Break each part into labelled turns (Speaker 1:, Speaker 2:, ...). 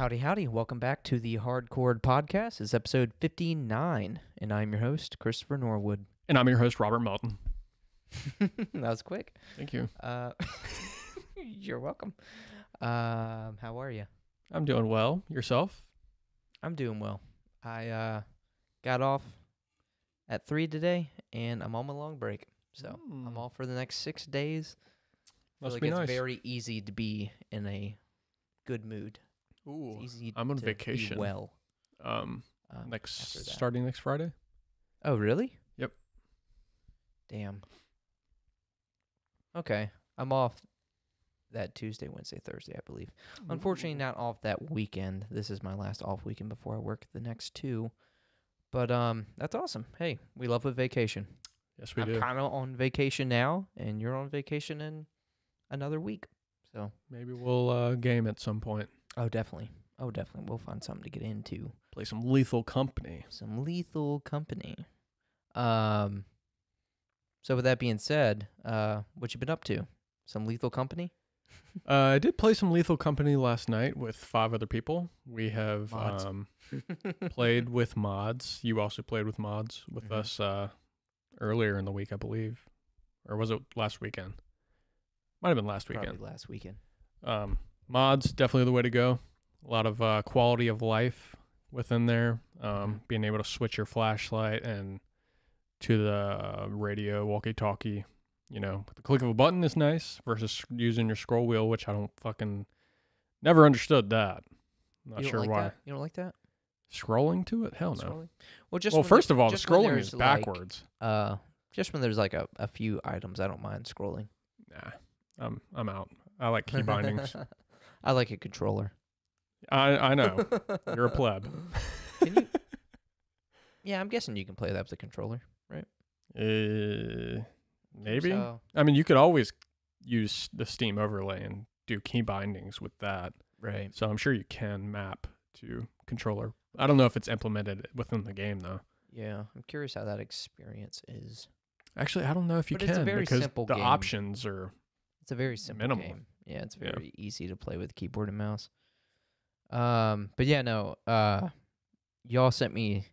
Speaker 1: Howdy, howdy. Welcome back to the Hardcore Podcast. It's episode 59, and I'm your host, Christopher Norwood.
Speaker 2: And I'm your host, Robert Melton.
Speaker 1: That was quick.
Speaker 2: Thank you.
Speaker 1: You're welcome. How are you?
Speaker 2: I'm doing well. Yourself?
Speaker 1: I'm doing well. I got off at 3 today, and I'm on my long break. So I'm off for the next 6 days.
Speaker 2: Must be nice.
Speaker 1: It's very easy to be in a good mood.
Speaker 2: Ooh,
Speaker 1: It's easy
Speaker 2: I'm on
Speaker 1: to
Speaker 2: vacation.
Speaker 1: Be well.
Speaker 2: Starting next Friday.
Speaker 1: Oh, really?
Speaker 2: Yep.
Speaker 1: Damn. Okay. I'm off that Tuesday, Wednesday, Thursday, I believe. Unfortunately, not off that weekend. This is my last off weekend before I work the next two. But that's awesome. Hey, we love a vacation.
Speaker 2: Yes, we
Speaker 1: I'm
Speaker 2: do.
Speaker 1: kind of on vacation now, and you're on vacation in another week. So
Speaker 2: Maybe we'll game at some point.
Speaker 1: Oh, definitely. We'll find something to get into.
Speaker 2: Play some Lethal Company.
Speaker 1: Some Lethal Company. So with that being said, what you been up to? Some Lethal Company?
Speaker 2: I did play some Lethal Company last night with 5 other people. We have played with mods. You also played with mods with us earlier in the week, I believe. Or was it last weekend? Might have been last weekend.
Speaker 1: Probably last weekend.
Speaker 2: Mods, definitely the way to go. A lot of quality of life within there. Being able to switch your flashlight and to the radio walkie-talkie, with the click of a button is nice versus using your scroll wheel, which I don't fucking never understood that. Not sure why.
Speaker 1: That? You don't like that?
Speaker 2: Scrolling to it? Hell no.
Speaker 1: Scrolling? Well,
Speaker 2: first of all, the scrolling is backwards.
Speaker 1: Just when there's like a few items, I don't mind scrolling.
Speaker 2: Nah, I'm out. I like key bindings.
Speaker 1: I like a controller.
Speaker 2: I know. You're a pleb.
Speaker 1: Can you? Yeah, I'm guessing you can play that with a controller, right?
Speaker 2: Maybe.
Speaker 1: So.
Speaker 2: I mean, you could always use the Steam overlay and do key bindings with that.
Speaker 1: Right.
Speaker 2: So I'm sure you can map to controller. I don't know if it's implemented within the game, though.
Speaker 1: Yeah, I'm curious how that experience is.
Speaker 2: Actually, I don't know if you
Speaker 1: but
Speaker 2: can
Speaker 1: it's a very
Speaker 2: because
Speaker 1: simple
Speaker 2: the
Speaker 1: game.
Speaker 2: options are
Speaker 1: It's a very simple
Speaker 2: minimal.
Speaker 1: game. Yeah, it's very easy to play with keyboard and mouse. But yeah, no. Y'all sent me.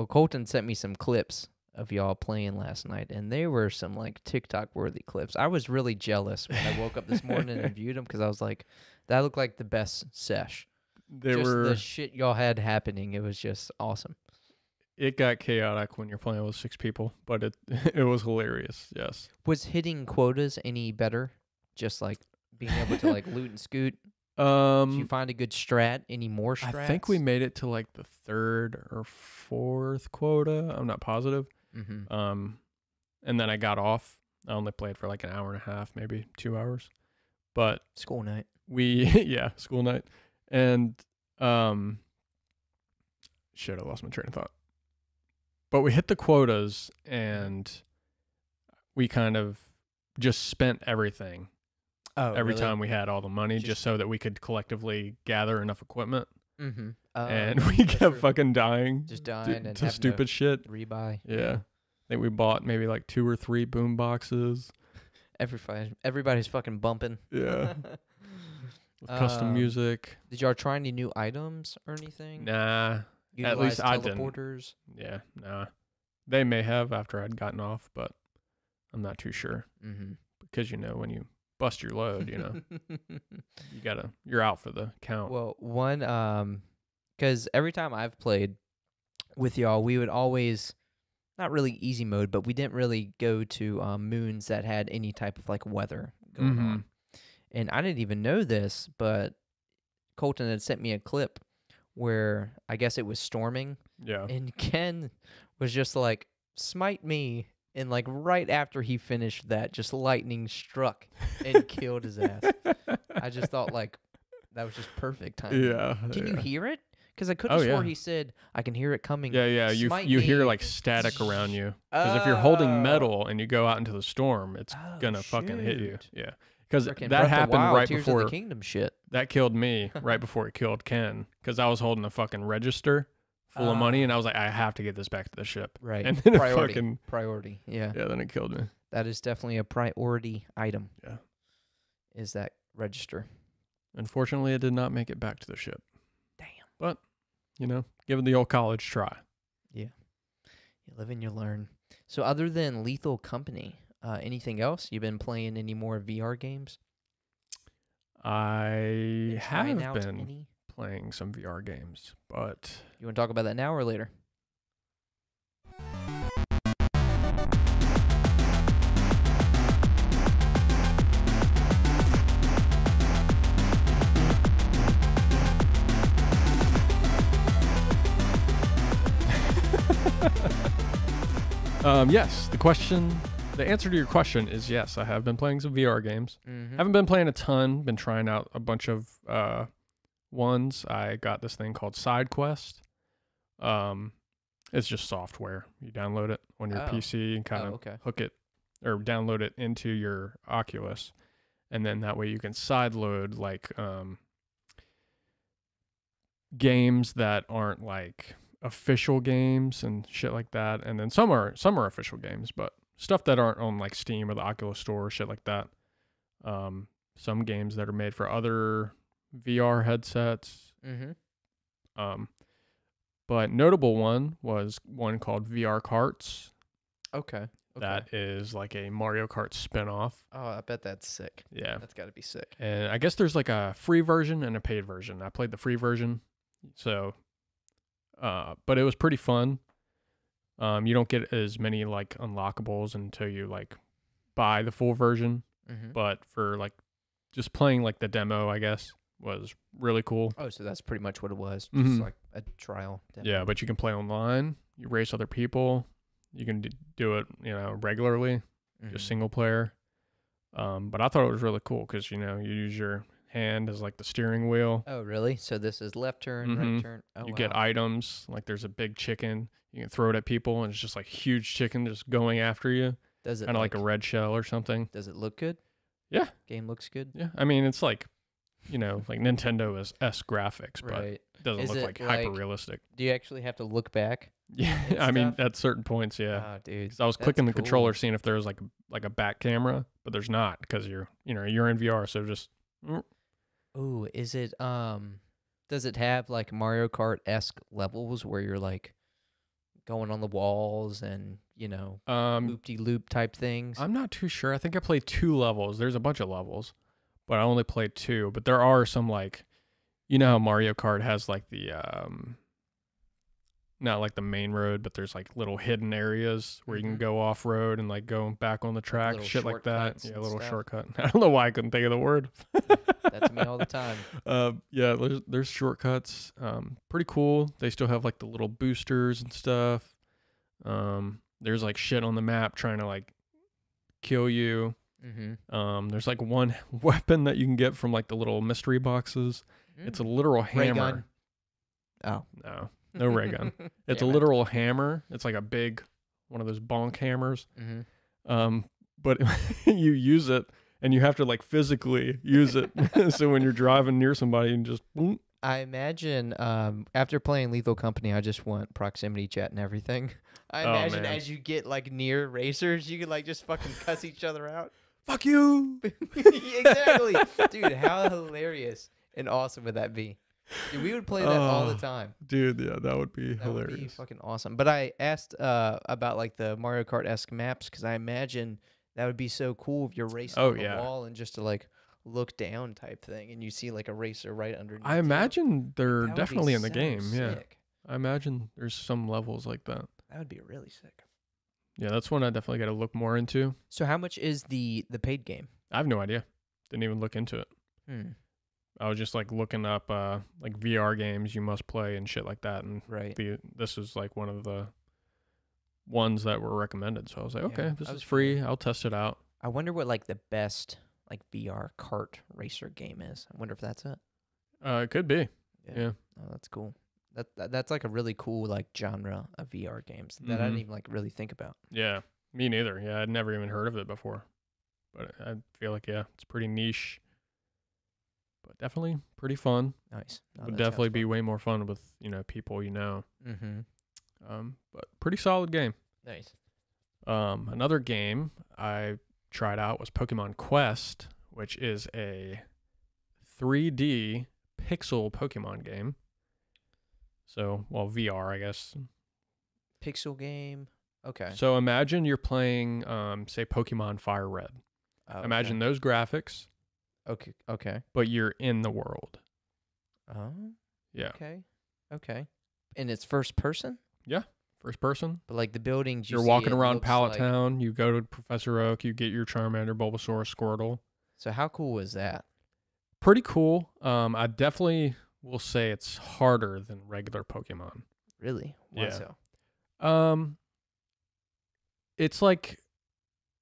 Speaker 1: Colton sent me some clips of y'all playing last night, and they were some like TikTok-worthy clips. I was really jealous when I woke up this morning and viewed them because I was like, that looked like the best sesh. The shit y'all had happening. It was just awesome.
Speaker 2: It got chaotic when you're playing with 6 people, but it was hilarious. Yes.
Speaker 1: Was hitting quotas any better? Just like being able to like loot and scoot. Did you find a good strat? Any more strats?
Speaker 2: I think we made it to like the 3rd or 4th quota. I'm not positive. And then I got off. I only played for like an hour and a half, maybe 2 hours. But
Speaker 1: school night.
Speaker 2: School night. And shit, I lost my train of thought. But we hit the quotas and we kind of just spent everything. Every time we had all the money, just so that we could collectively gather enough equipment. And we kept fucking dying.
Speaker 1: Just dying and
Speaker 2: to stupid shit.
Speaker 1: Rebuy.
Speaker 2: Yeah. I think we bought maybe like 2 or 3 boom boxes.
Speaker 1: Everybody's fucking bumping.
Speaker 2: Yeah. With custom music.
Speaker 1: Did y'all try any new items or anything?
Speaker 2: Nah. At least I didn't.
Speaker 1: Teleporters?
Speaker 2: Yeah, nah. They may have after I'd gotten off, but I'm not too sure. Because, when you bust your load, you're out for the count.
Speaker 1: Well, one, because every time I've played with y'all, we would always, not really easy mode, but we didn't really go to moons that had any type of like weather going on. And I didn't even know this, but Colton had sent me a clip where I guess it was storming.
Speaker 2: Yeah.
Speaker 1: And Ken was just like, smite me. And like right after he finished that, just lightning struck and killed his ass. I just thought like that was just perfect timing.
Speaker 2: Yeah.
Speaker 1: Can you hear it? Because I could have swore he said, I can hear it coming.
Speaker 2: Yeah. You hear like static around you. Because if you're holding metal and you go out into the storm, it's going to fucking hit you. Yeah. Because that happened right
Speaker 1: Tears
Speaker 2: before
Speaker 1: of the Kingdom shit.
Speaker 2: That killed me right before it killed Ken. Because I was holding a fucking register full of money, and I was like, I have to get this back to the ship.
Speaker 1: Right.
Speaker 2: And then
Speaker 1: priority. Yeah.
Speaker 2: Yeah, then it killed me.
Speaker 1: That is definitely a priority item.
Speaker 2: Yeah.
Speaker 1: Is that register.
Speaker 2: Unfortunately, it did not make it back to the ship.
Speaker 1: Damn.
Speaker 2: But, give it the old college try.
Speaker 1: Yeah. You live and you learn. So other than Lethal Company, anything else? You been playing any more VR games?
Speaker 2: I
Speaker 1: Trying
Speaker 2: have
Speaker 1: out
Speaker 2: been
Speaker 1: any?
Speaker 2: playing some VR games, but
Speaker 1: You want to talk about that now or later?
Speaker 2: yes, the answer to your question is yes. I have been playing some VR games.
Speaker 1: Mm-hmm.
Speaker 2: Haven't been playing a ton. Been trying out a bunch of ones. I got this thing called Side Quest. It's just software. You download it on your PC and kind of hook it or download it into your Oculus, and then that way you can sideload like games that aren't like official games and shit like that. And then some are official games, but stuff that aren't on like Steam or the Oculus Store, shit like that. Some games that are made for other VR headsets.
Speaker 1: Mm-hmm.
Speaker 2: But notable one was one called VR Karts.
Speaker 1: Okay.
Speaker 2: That is like a Mario Kart spinoff.
Speaker 1: Oh, I bet that's sick.
Speaker 2: Yeah.
Speaker 1: That's got to be sick.
Speaker 2: And I guess there's like a free version and a paid version. I played the free version. So, but it was pretty fun. You don't get as many like unlockables until you like buy the full version.
Speaker 1: Mm-hmm.
Speaker 2: But for like just playing like the demo, I guess, was really cool.
Speaker 1: Oh, so that's pretty much what it was.
Speaker 2: Mhm.
Speaker 1: Just like a trial. Demo.
Speaker 2: Yeah, but you can play online. You race other people. You can do it, regularly, just single player. But I thought it was really cool because, you use your hand as like the steering wheel.
Speaker 1: Oh, really? So this is left turn, right turn? Oh,
Speaker 2: You get items. Like there's a big chicken. You can throw it at people and it's just like huge chicken just going after you.
Speaker 1: Does it
Speaker 2: kind of like a red shell or something.
Speaker 1: Does it look good?
Speaker 2: Yeah.
Speaker 1: Game looks good?
Speaker 2: Yeah. I mean, it's like, like Nintendo-esque graphics, but
Speaker 1: Right.
Speaker 2: it doesn't
Speaker 1: Is
Speaker 2: look
Speaker 1: it
Speaker 2: like
Speaker 1: like-
Speaker 2: hyper realistic.
Speaker 1: Do you actually have to look back?
Speaker 2: Yeah.
Speaker 1: and
Speaker 2: I mean,
Speaker 1: stuff?
Speaker 2: at certain points, yeah.
Speaker 1: Oh, dude.
Speaker 2: 'Cause I was
Speaker 1: that's
Speaker 2: clicking the
Speaker 1: cool.
Speaker 2: controller, seeing if there was like a back camera, but there's not because you're in VR. So just
Speaker 1: Ooh, is it does it have like Mario Kart-esque levels where you're like going on the walls and, loop-de-loop type things?
Speaker 2: I'm not too sure. I think I played 2 levels. There's a bunch of levels, but I only played 2. But there are some like, how Mario Kart has like the not like the main road, but there's like little hidden areas where you can go off road and like go back on the track,
Speaker 1: little
Speaker 2: shit like that.
Speaker 1: shortcuts
Speaker 2: Yeah, a
Speaker 1: and
Speaker 2: little
Speaker 1: stuff.
Speaker 2: shortcut. I don't know why I couldn't think of the word.
Speaker 1: That's me all the time.
Speaker 2: Yeah, there's shortcuts. Pretty cool. They still have like the little boosters and stuff. There's like shit on the map trying to like kill you.
Speaker 1: Mm-hmm.
Speaker 2: There's like one weapon that you can get from like the little mystery boxes. It's a literal
Speaker 1: Ray
Speaker 2: hammer.
Speaker 1: gun. Oh.
Speaker 2: No ray gun. It's a
Speaker 1: Damn it.
Speaker 2: literal hammer. It's like a big one of those bonk hammers.
Speaker 1: Mm-hmm.
Speaker 2: But you use it and you have to like physically use it. So when you're driving near somebody and just boom.
Speaker 1: I imagine after playing Lethal Company, I just want proximity chat and everything. I imagine
Speaker 2: man.
Speaker 1: as you get like near racers, you can like just fucking cuss each other out.
Speaker 2: Fuck you.
Speaker 1: Exactly. Dude, how hilarious and awesome would that be? Dude, we would play that all the time.
Speaker 2: Dude, yeah, that would be
Speaker 1: That
Speaker 2: hilarious.
Speaker 1: would be fucking awesome. But I asked about like the Mario Kart-esque maps because I imagine that would be so cool if you're racing on the wall and just to like look down type thing and you see like a racer right underneath.
Speaker 2: I imagine they're
Speaker 1: That would be
Speaker 2: definitely in the
Speaker 1: so
Speaker 2: game. Yeah.
Speaker 1: sick.
Speaker 2: I imagine there's some levels like that.
Speaker 1: That would be really sick.
Speaker 2: Yeah, that's one I definitely got to look more into.
Speaker 1: So how much is the paid game?
Speaker 2: I have no idea. Didn't even look into it. I was just like looking up like VR games you must play and shit like that, and
Speaker 1: Right.
Speaker 2: this is like one of the ones that were recommended. So I was like,
Speaker 1: Yeah,
Speaker 2: okay, this
Speaker 1: I
Speaker 2: is
Speaker 1: was
Speaker 2: free. I'll test it out.
Speaker 1: I wonder what like the best like VR kart racer game is. I wonder if that's it.
Speaker 2: It could be. Yeah.
Speaker 1: Oh, that's cool. That's like a really cool like genre of VR games that I didn't even like really think about.
Speaker 2: Yeah, me neither. Yeah, I'd never even heard of it before, but I feel like it's pretty niche, but definitely pretty fun.
Speaker 1: Nice. No,
Speaker 2: Would
Speaker 1: that sounds
Speaker 2: definitely be
Speaker 1: fun.
Speaker 2: way more fun with people
Speaker 1: Mm-hmm.
Speaker 2: But pretty solid game.
Speaker 1: Nice.
Speaker 2: Another game I tried out was Pokemon Quest, which is a 3D pixel Pokemon game. So, well, VR, I guess.
Speaker 1: Pixel game. Okay.
Speaker 2: So imagine you're playing, say, Pokemon Fire Red.
Speaker 1: Oh,
Speaker 2: Imagine those graphics,
Speaker 1: Okay. Okay.
Speaker 2: but you're in the world.
Speaker 1: Oh.
Speaker 2: Yeah.
Speaker 1: Okay. Okay. And it's first person?
Speaker 2: First person.
Speaker 1: But like the buildings
Speaker 2: You're
Speaker 1: see,
Speaker 2: walking
Speaker 1: it
Speaker 2: around
Speaker 1: looks
Speaker 2: Pallet
Speaker 1: like...
Speaker 2: Town. You go to Professor Oak. You get your Charmander, Bulbasaur, Squirtle.
Speaker 1: So how cool was that?
Speaker 2: Pretty cool. I definitely will say it's harder than regular Pokemon.
Speaker 1: Really? Why
Speaker 2: Yeah.
Speaker 1: so?
Speaker 2: It's like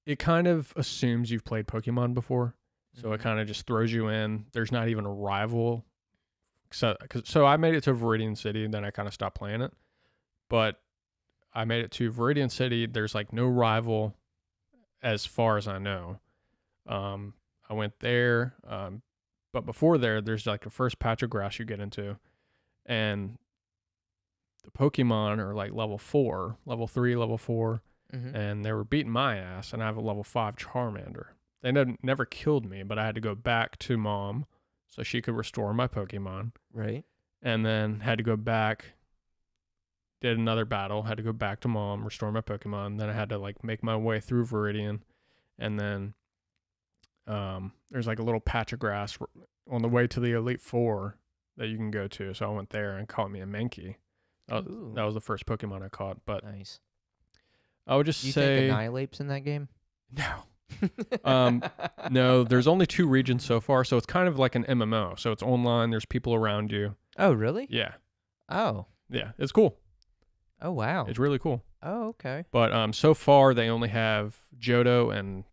Speaker 2: it kind of assumes you've played Pokemon before, so it
Speaker 1: Mhm.
Speaker 2: kind of just throws you in. There's not even a rival. So I made it to Viridian City, and then I kind of stopped playing it. But I made it to Viridian City. There's like no rival, as far as I know. I went there, but before there's like the first patch of grass you get into, and the Pokemon are like level 4, level 3, level 4,
Speaker 1: Mhm.
Speaker 2: and they were beating my ass, and I have a level 5 Charmander. They never killed me, but I had to go back to Mom so she could restore my Pokemon,
Speaker 1: Right.
Speaker 2: and then had to go back, did another battle, had to go back to Mom, restore my Pokemon, then I had to like make my way through Viridian, and then there's like a little patch of grass on the way to the Elite Four that you can go to, so I went there and caught me a Mankey. That was the first Pokemon I caught, but
Speaker 1: Nice.
Speaker 2: I would just
Speaker 1: Do you
Speaker 2: say
Speaker 1: think Annihilape's in that game?
Speaker 2: no. No, there's only 2 regions so far, so it's kind of like an MMO. So it's online, there's people around you.
Speaker 1: Oh, really?
Speaker 2: Yeah.
Speaker 1: Oh.
Speaker 2: Yeah, it's cool.
Speaker 1: Oh, wow.
Speaker 2: It's really cool.
Speaker 1: Oh, okay.
Speaker 2: But so far they only have Johto and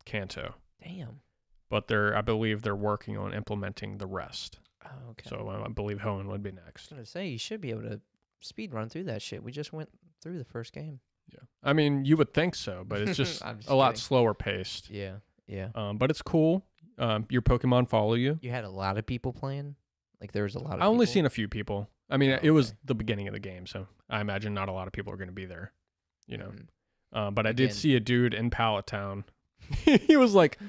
Speaker 2: Kanto.
Speaker 1: Damn.
Speaker 2: But I believe they're working on implementing the rest.
Speaker 1: Oh, okay.
Speaker 2: So I believe Hoenn would be
Speaker 1: I
Speaker 2: next.
Speaker 1: was going to say, you should be able to speed run through that shit. We just went through the first game.
Speaker 2: Yeah. I mean, you would think so, but it's just
Speaker 1: I'm just
Speaker 2: a lot
Speaker 1: kidding.
Speaker 2: slower paced.
Speaker 1: Yeah. Yeah.
Speaker 2: But it's cool. Your Pokemon follow you.
Speaker 1: You had a lot of people playing? Like, there was a lot of
Speaker 2: I only
Speaker 1: people?
Speaker 2: seen a few people. I mean,
Speaker 1: Oh,
Speaker 2: it was
Speaker 1: okay.
Speaker 2: the beginning of the game, so I imagine not a lot of people are going to be there, you know.
Speaker 1: Mm.
Speaker 2: But I did
Speaker 1: Again.
Speaker 2: see a dude in Pallet Town. He was like,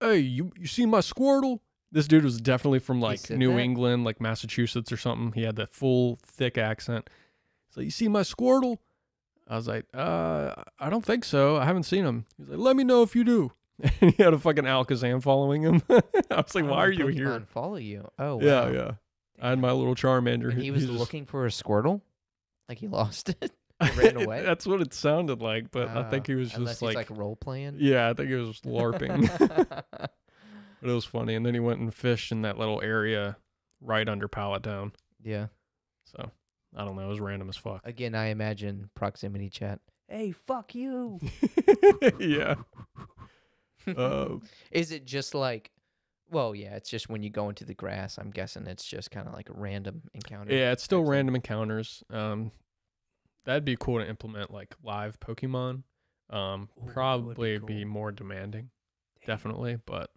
Speaker 2: "Hey, you see my Squirtle?" This dude was definitely from like
Speaker 1: said
Speaker 2: New
Speaker 1: that?
Speaker 2: England, like Massachusetts or something. He had that full thick accent. He's like, "You see my Squirtle?" I was like, I don't think so. I haven't seen him." He's like, "Let me know if you do." And he had a fucking Alakazam following him. I was like, "Why are you here?"
Speaker 1: Pokemon follow you. Oh, wow.
Speaker 2: Yeah, yeah. I had my little Charmander.
Speaker 1: And he was
Speaker 2: just-
Speaker 1: looking for a Squirtle? Like he lost it? It ran away?
Speaker 2: That's what it sounded like, but I think he was
Speaker 1: Unless
Speaker 2: just
Speaker 1: he's
Speaker 2: like,
Speaker 1: like role playing.
Speaker 2: yeah, I think he was LARPing. But it was funny. And then he went and fished in that little area right under Pallet Town.
Speaker 1: Yeah.
Speaker 2: So I don't know. It was random as fuck.
Speaker 1: Again, I imagine proximity chat. Hey, fuck you.
Speaker 2: Yeah.
Speaker 1: Is it just like, well, yeah, it's just when you go into the grass, I'm guessing it's just kind of like a random encounter.
Speaker 2: Yeah, it's still
Speaker 1: type thing.
Speaker 2: random encounters. That'd be cool to implement like live Pokemon.
Speaker 1: that would be
Speaker 2: Probably be
Speaker 1: cool.
Speaker 2: more demanding,
Speaker 1: Damn.
Speaker 2: definitely, but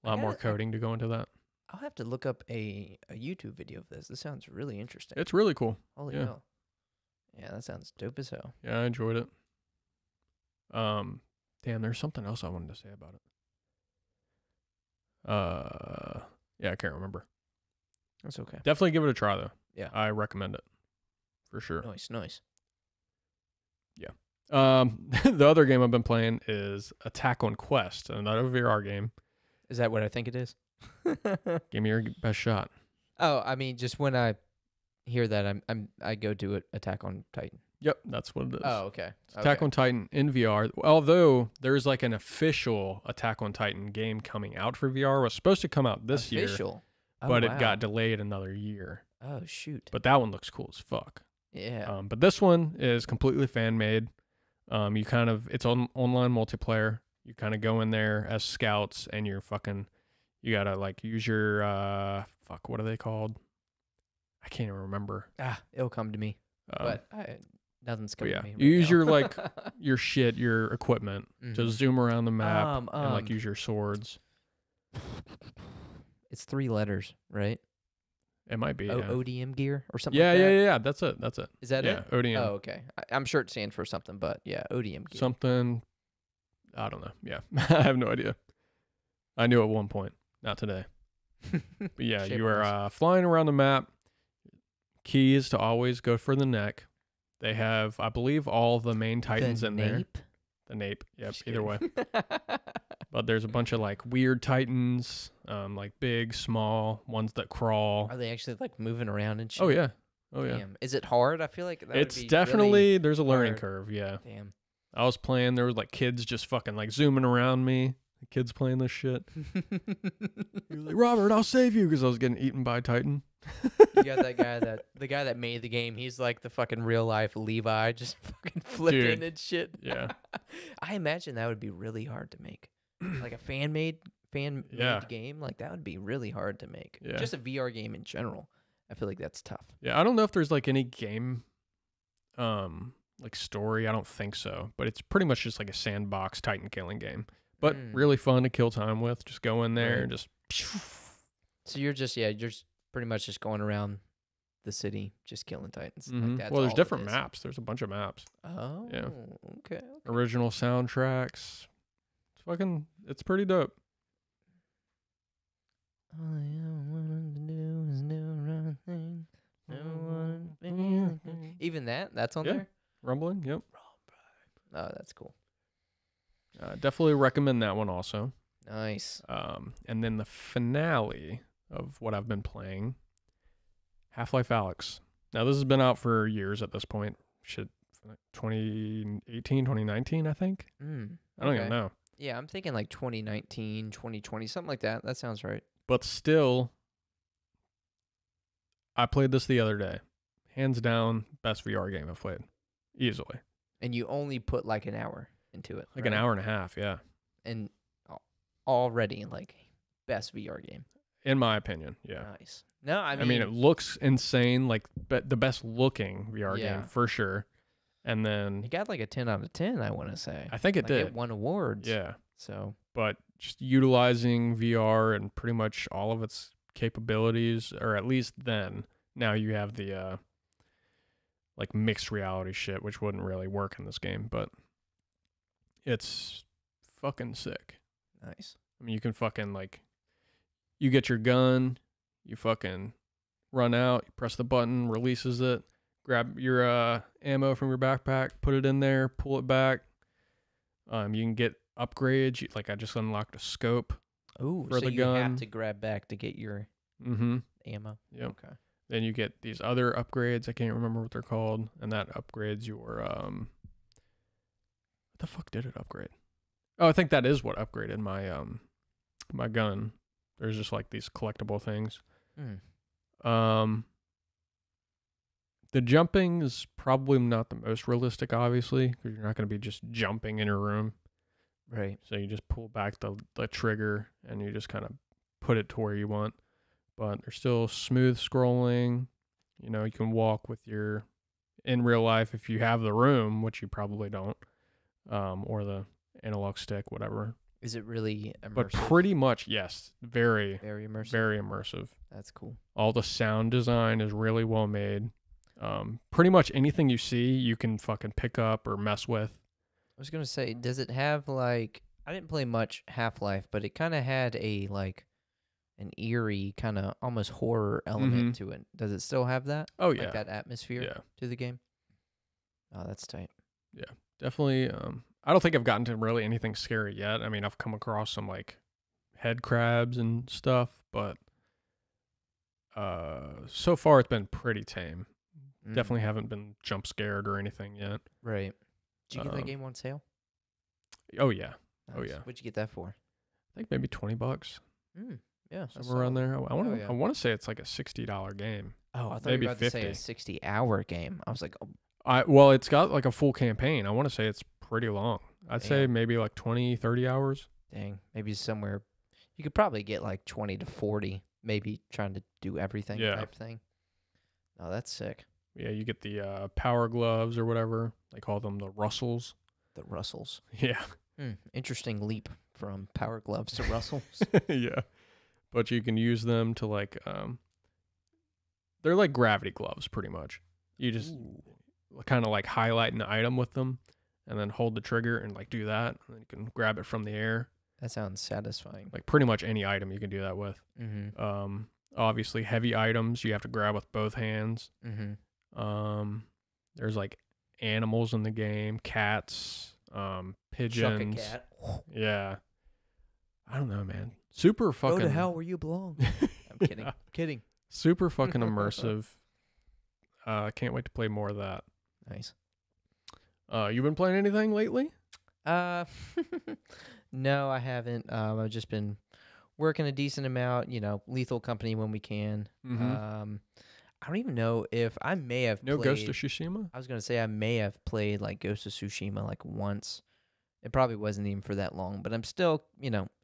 Speaker 2: a
Speaker 1: I
Speaker 2: lot more
Speaker 1: gotta-
Speaker 2: coding to go into that.
Speaker 1: I'll have to look up a YouTube video of this. This sounds really interesting.
Speaker 2: It's really cool.
Speaker 1: Holy
Speaker 2: yeah.
Speaker 1: hell. Yeah, that sounds dope as hell.
Speaker 2: Yeah, I enjoyed it. Damn, there's something else I wanted to say about it. Yeah, I can't remember.
Speaker 1: That's okay.
Speaker 2: Definitely give it a try though.
Speaker 1: Yeah.
Speaker 2: I recommend it for sure.
Speaker 1: Nice, nice.
Speaker 2: The other game I've been playing is Attack on Quest, another VR game.
Speaker 1: Is that what I think it is?
Speaker 2: Give me your best shot.
Speaker 1: Oh, I mean, just when I hear that, I go to it. Attack on Titan.
Speaker 2: Yep, that's what it is.
Speaker 1: Oh, okay.
Speaker 2: Attack on Titan in VR. Although there's like an official Attack on Titan game coming out for VR. It was supposed to come out this year,
Speaker 1: Official. Oh,
Speaker 2: but
Speaker 1: wow.
Speaker 2: it got delayed another year.
Speaker 1: Oh shoot.
Speaker 2: But that one looks cool as fuck.
Speaker 1: Yeah.
Speaker 2: But this one is completely fan made. It's on online multiplayer. You kind of go in there as scouts, and you gotta like use your what are they called? I can't even remember.
Speaker 1: It'll come to me. But nothing's coming to me.
Speaker 2: You
Speaker 1: right
Speaker 2: use
Speaker 1: now.
Speaker 2: your your equipment to
Speaker 1: Mhm.
Speaker 2: zoom around the map and like
Speaker 1: Um,
Speaker 2: use your swords.
Speaker 1: It's 3 letters, right?
Speaker 2: It might be. Yeah.
Speaker 1: ODM gear or something.
Speaker 2: Yeah,
Speaker 1: like that?
Speaker 2: yeah. That's it. That's it.
Speaker 1: Is that
Speaker 2: Yeah,
Speaker 1: it?
Speaker 2: ODM.
Speaker 1: Oh, okay. I'm sure it stands for something, but yeah, ODM gear.
Speaker 2: Something. I don't know. Yeah, I have no idea. I knew at one point, not today. But yeah,
Speaker 1: Shape
Speaker 2: you are
Speaker 1: wise.
Speaker 2: flying around the map. Key is to always go for the neck. They have, I believe, all the main Titans in there.
Speaker 1: Nape?
Speaker 2: The Nape. Yep,
Speaker 1: Just
Speaker 2: either way.
Speaker 1: kidding.
Speaker 2: But there's a bunch of like weird Titans, like big, small, ones that crawl.
Speaker 1: Are they actually like moving around and shit?
Speaker 2: Oh yeah. Oh yeah.
Speaker 1: Damn. Is it hard? I feel like that
Speaker 2: It's
Speaker 1: would be
Speaker 2: definitely there's a learning
Speaker 1: hard.
Speaker 2: curve, yeah.
Speaker 1: Damn.
Speaker 2: I was playing, there was like kids just fucking like zooming around me. The kids playing this shit. He was like, Robert, I'll save you, because I was getting eaten by a Titan.
Speaker 1: You got the guy that made the game. He's like the fucking real life Levi, just fucking flipping
Speaker 2: Dude.
Speaker 1: and shit.
Speaker 2: Yeah.
Speaker 1: I imagine that would be really hard to make, like a fan made
Speaker 2: Yeah.
Speaker 1: game. Like that would be really hard to make.
Speaker 2: Yeah.
Speaker 1: Just a VR game in general. I feel like that's tough.
Speaker 2: Yeah, I don't know if there's like any game like story. I don't think so. But it's pretty much just like a sandbox Titan killing game. But really fun to kill time with. Just go in there
Speaker 1: Right.
Speaker 2: and just
Speaker 1: So you're just pretty much just going around the city, just killing Titans.
Speaker 2: Mhm.
Speaker 1: Like that's
Speaker 2: Well, there's
Speaker 1: all it
Speaker 2: different
Speaker 1: is.
Speaker 2: maps. There's a bunch of maps.
Speaker 1: Oh, okay.
Speaker 2: Original soundtracks. It's pretty dope.
Speaker 1: All I ever wanted to do is do the right thing. Never wanted to be like that. Even that's on
Speaker 2: Yeah.
Speaker 1: there?
Speaker 2: Rumbling, yep.
Speaker 1: Oh, that's cool.
Speaker 2: Definitely recommend that one also.
Speaker 1: Nice.
Speaker 2: And then the finale of what I've been playing, Half-Life Alyx. Now, this has been out for years at this point. 2018, 2019, I think. I don't even know.
Speaker 1: Yeah, I'm thinking like 2019, 2020, something like that. That sounds right.
Speaker 2: But still, I played this the other day. Hands down, best VR game I've played. Easily.
Speaker 1: And you only put like an hour into it.
Speaker 2: Like an hour and a half, yeah.
Speaker 1: And already like best VR game.
Speaker 2: In my opinion, yeah.
Speaker 1: Nice. No, I
Speaker 2: I mean, it looks insane, like the best looking VR game for sure. And then
Speaker 1: it got like a 10 out of 10, I want to say.
Speaker 2: I think it did.
Speaker 1: It won awards.
Speaker 2: Yeah.
Speaker 1: So,
Speaker 2: but just utilizing VR and pretty much all of its capabilities, or at least then, now you have the like mixed reality shit, which wouldn't really work in this game, but it's fucking sick.
Speaker 1: nice.
Speaker 2: I mean, you can fucking like, you get your gun, you fucking run out, you press the button, releases it, grab your ammo from your backpack, put it in there, pull it back. You can get upgrades. Like I just unlocked a scope.
Speaker 1: Ooh,
Speaker 2: for
Speaker 1: so
Speaker 2: the
Speaker 1: you
Speaker 2: gun.
Speaker 1: have to grab back to get your ammo.
Speaker 2: Yep.
Speaker 1: Okay.
Speaker 2: Then you get these other upgrades. I can't remember what they're called, and that upgrades your what the fuck did it upgrade? Oh, I think that is what upgraded my my gun. There's just like these collectible things. The jumping is probably not the most realistic, obviously, because you're not going to be just jumping in a room.
Speaker 1: Right.
Speaker 2: So you just pull back the trigger and you just kind of put it to where you want. But there's still smooth scrolling. You know, you can walk with your, in real life, if you have the room, which you probably don't, or the analog stick, whatever.
Speaker 1: Is it really immersive?
Speaker 2: But pretty much, yes. Very
Speaker 1: immersive.
Speaker 2: Very immersive.
Speaker 1: That's cool.
Speaker 2: All the sound design is really well made. Pretty much anything you see, you can fucking pick up or mess with.
Speaker 1: I was gonna say, does it have like? I didn't play much Half-Life, but it kind of had a like an eerie kind of almost horror element to it. Does it still have that?
Speaker 2: Oh yeah,
Speaker 1: like that atmosphere to the game. Oh, that's tight.
Speaker 2: Yeah, definitely. I don't think I've gotten to really anything scary yet. I mean, I've come across some like head crabs and stuff, but so far it's been pretty tame. Definitely haven't been jump scared or anything yet.
Speaker 1: Right. Did you get that game on sale?
Speaker 2: Oh yeah.
Speaker 1: Nice.
Speaker 2: Oh yeah.
Speaker 1: What'd you get that for?
Speaker 2: I think maybe $20.
Speaker 1: Yeah,
Speaker 2: Somewhere around there. I want to.
Speaker 1: yeah.
Speaker 2: I want to say it's like a $60 game.
Speaker 1: Oh, I thought
Speaker 2: maybe
Speaker 1: you were about to say a
Speaker 2: 50.
Speaker 1: 60-hour game. I was like, oh,
Speaker 2: Well, it's got like a full campaign. I want to say it's pretty long. I'd say
Speaker 1: Damn.
Speaker 2: maybe like 20, 30 hours.
Speaker 1: dang. Maybe somewhere you could probably get like 20 to 40, maybe trying to do everything type thing. Oh, that's sick.
Speaker 2: Yeah, you get the power gloves or whatever. They call them the Russells.
Speaker 1: The Russells.
Speaker 2: Yeah.
Speaker 1: Interesting leap from power gloves to Russells.
Speaker 2: Yeah. But you can use them to like they're like gravity gloves pretty much. You just kind of like highlight an item with them and then hold the trigger and like do that, and then you can grab it from the air.
Speaker 1: That sounds satisfying.
Speaker 2: Like pretty much any item you can do that with.
Speaker 1: Mm-hmm.
Speaker 2: Obviously heavy items you have to grab with both hands.
Speaker 1: Mm-hmm.
Speaker 2: There's like animals in the game, cats, pigeons.
Speaker 1: Chuck a cat.
Speaker 2: Yeah. I don't know, man. Super fucking.
Speaker 1: Go to hell where you belong. I'm kidding.
Speaker 2: Yeah.
Speaker 1: Kidding.
Speaker 2: Super fucking immersive. Can't wait to play more of that.
Speaker 1: Nice.
Speaker 2: You been playing anything lately?
Speaker 1: No, I haven't. I've just been working a decent amount. Lethal Company when we can.
Speaker 2: Mm-hmm.
Speaker 1: I don't even know if I may have
Speaker 2: No
Speaker 1: played.
Speaker 2: Ghost of Tsushima?
Speaker 1: I was gonna say I may have played like Ghost of Tsushima like once. It probably wasn't even for that long, but I'm still,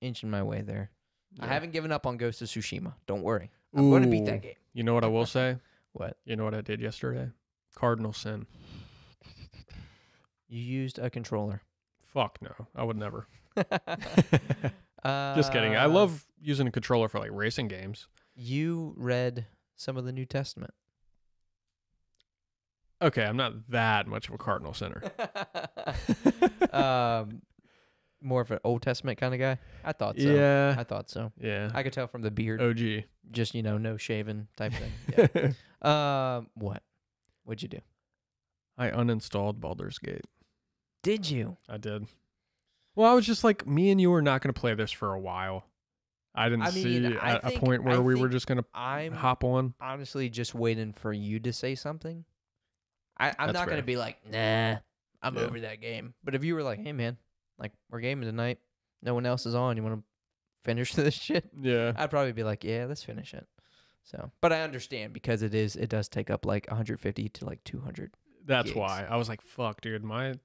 Speaker 1: inching my way there.
Speaker 2: Yeah.
Speaker 1: I haven't given up on Ghost of Tsushima. Don't worry. I'm going to beat that game.
Speaker 2: You know what I will say?
Speaker 1: What?
Speaker 2: You know what I did yesterday? Cardinal sin.
Speaker 1: You used a controller.
Speaker 2: Fuck no. I would never. Just kidding. I love using a controller for like racing games.
Speaker 1: You read some of the New Testament.
Speaker 2: Okay, I'm not that much of a cardinal sinner.
Speaker 1: More of an Old Testament kind of guy. I thought so.
Speaker 2: Yeah.
Speaker 1: I thought so.
Speaker 2: Yeah.
Speaker 1: I could tell from the beard.
Speaker 2: OG.
Speaker 1: Just no shaving type thing. Yeah. What? What'd you do?
Speaker 2: I uninstalled Baldur's Gate.
Speaker 1: Did you?
Speaker 2: I did. Well, I was just like, me and you were not going to play this for a while. I didn't see a point where we were just going to hop on.
Speaker 1: Honestly just waiting for you to say something. I'm
Speaker 2: That's
Speaker 1: not going to
Speaker 2: fair.
Speaker 1: be like, nah, I'm over that game. But if you were like, hey, man, like, we're gaming tonight. No one else is on. You want to finish this shit?
Speaker 2: Yeah.
Speaker 1: I'd probably be like, yeah, let's finish it. So, but I understand because it does take up like 150 to like 200.
Speaker 2: That's
Speaker 1: gigs.
Speaker 2: why. I was like, fuck, dude, my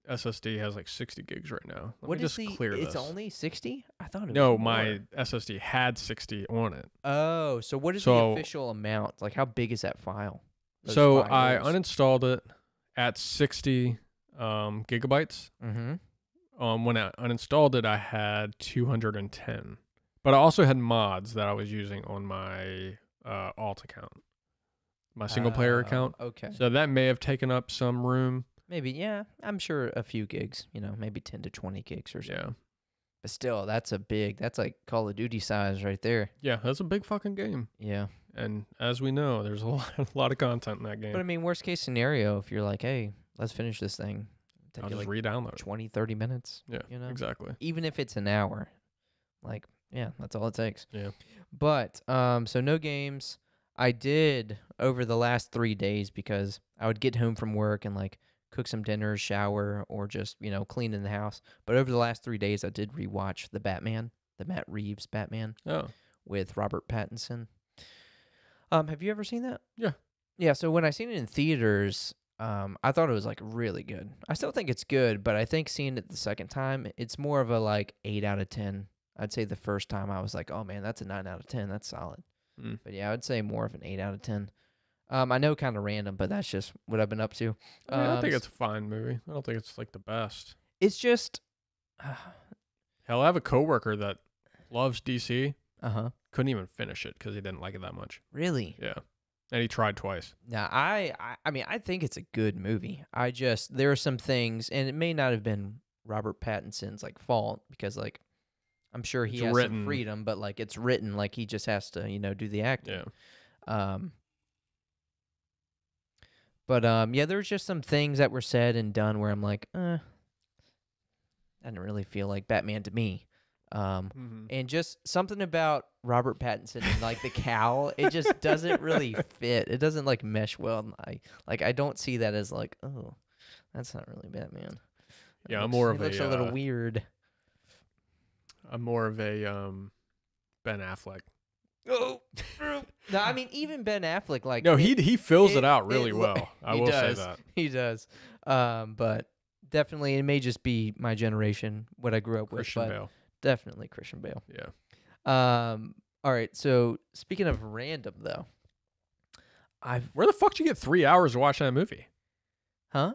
Speaker 2: SSD has like 60 gigs right now. Let me just clear this.
Speaker 1: It's only 60? I thought it was
Speaker 2: No,
Speaker 1: more.
Speaker 2: my SSD had 60 on it.
Speaker 1: Oh, so what is the official amount? Like, how big is that file?
Speaker 2: So I uninstalled it at 60 gigabytes.
Speaker 1: Mm-hmm.
Speaker 2: When I uninstalled it, I had 210. But I also had mods that I was using on my alt account, my single player account.
Speaker 1: Okay.
Speaker 2: So that may have taken up some room.
Speaker 1: Maybe, yeah. I'm sure a few gigs, maybe 10 to 20 gigs or something.
Speaker 2: Yeah.
Speaker 1: But still, that's like Call of Duty size right there.
Speaker 2: Yeah, that's a big fucking game.
Speaker 1: Yeah.
Speaker 2: And as we know, there's a lot of content in that game.
Speaker 1: But I mean, worst case scenario, if you're like, hey, let's finish this thing.
Speaker 2: I'll just
Speaker 1: like
Speaker 2: re-download it.
Speaker 1: 20, 30 minutes.
Speaker 2: Yeah, exactly.
Speaker 1: Even if it's an hour. Like, yeah, that's all it takes.
Speaker 2: Yeah.
Speaker 1: But, so no games. I did over the last 3 days because I would get home from work and like cook some dinner, shower, or just, clean in the house. But over the last 3 days, I did rewatch the Matt Reeves Batman with Robert Pattinson. Have you ever seen that?
Speaker 2: Yeah.
Speaker 1: Yeah, so when I seen it in theaters, I thought it was like really good. I still think it's good, but I think seeing it the second time, it's more of a like 8 out of 10. I'd say the first time I was like, oh man, that's a 9 out of 10. That's solid. But yeah, I would say more of an 8 out of 10. I know kind of random, but that's just what I've been up to.
Speaker 2: I think it's a fine movie. I don't think it's like the best.
Speaker 1: It's just...
Speaker 2: Hell, I have a coworker that loves DC.
Speaker 1: Uh-huh.
Speaker 2: Couldn't even finish it because he didn't like it that much.
Speaker 1: Really?
Speaker 2: Yeah. And he tried twice.
Speaker 1: Now, I mean, I think it's a good movie. There are some things, and it may not have been Robert Pattinson's, like, fault, because, like, I'm sure he has some freedom, but, like, it's written, like, he just has to, do the acting.
Speaker 2: Yeah.
Speaker 1: But yeah, there's just some things that were said and done where I'm like, that didn't really feel like Batman to me. And just something about Robert Pattinson and like the cowl, it just doesn't really fit. It doesn't like mesh well. I don't see that as like, oh, that's not really Batman.
Speaker 2: Yeah,
Speaker 1: it looks a little weird.
Speaker 2: I'm more of a Ben Affleck.
Speaker 1: Oh, no, I mean even Ben Affleck, like
Speaker 2: no, he fills it out really well. I will say that
Speaker 1: he does. But definitely, it may just be my generation, what I grew up
Speaker 2: Christian
Speaker 1: with.
Speaker 2: Bale.
Speaker 1: Definitely Christian Bale.
Speaker 2: Yeah.
Speaker 1: All right. So speaking of random, though,
Speaker 2: where the fuck did you get 3 hours to watch that movie?
Speaker 1: Huh?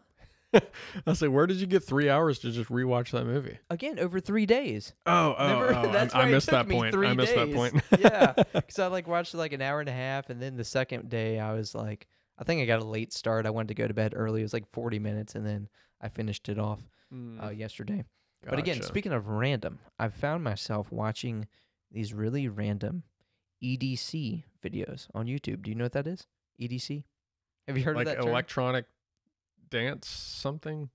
Speaker 2: I was like, where did you get 3 hours to just rewatch that movie?
Speaker 1: Again, over 3 days.
Speaker 2: That's
Speaker 1: I
Speaker 2: missed that point. I missed that point.
Speaker 1: Yeah, because I like watched like an hour and a half, and then the second day I was like, I think I got a late start. I wanted to go to bed early. It was like 40 minutes, and then I finished it off yesterday. But again,
Speaker 2: Gotcha.
Speaker 1: speaking of random, I've found myself watching these really random EDC videos on YouTube. Do you know what that is? EDC? Have you heard
Speaker 2: Like
Speaker 1: of that term?
Speaker 2: electronic dance something.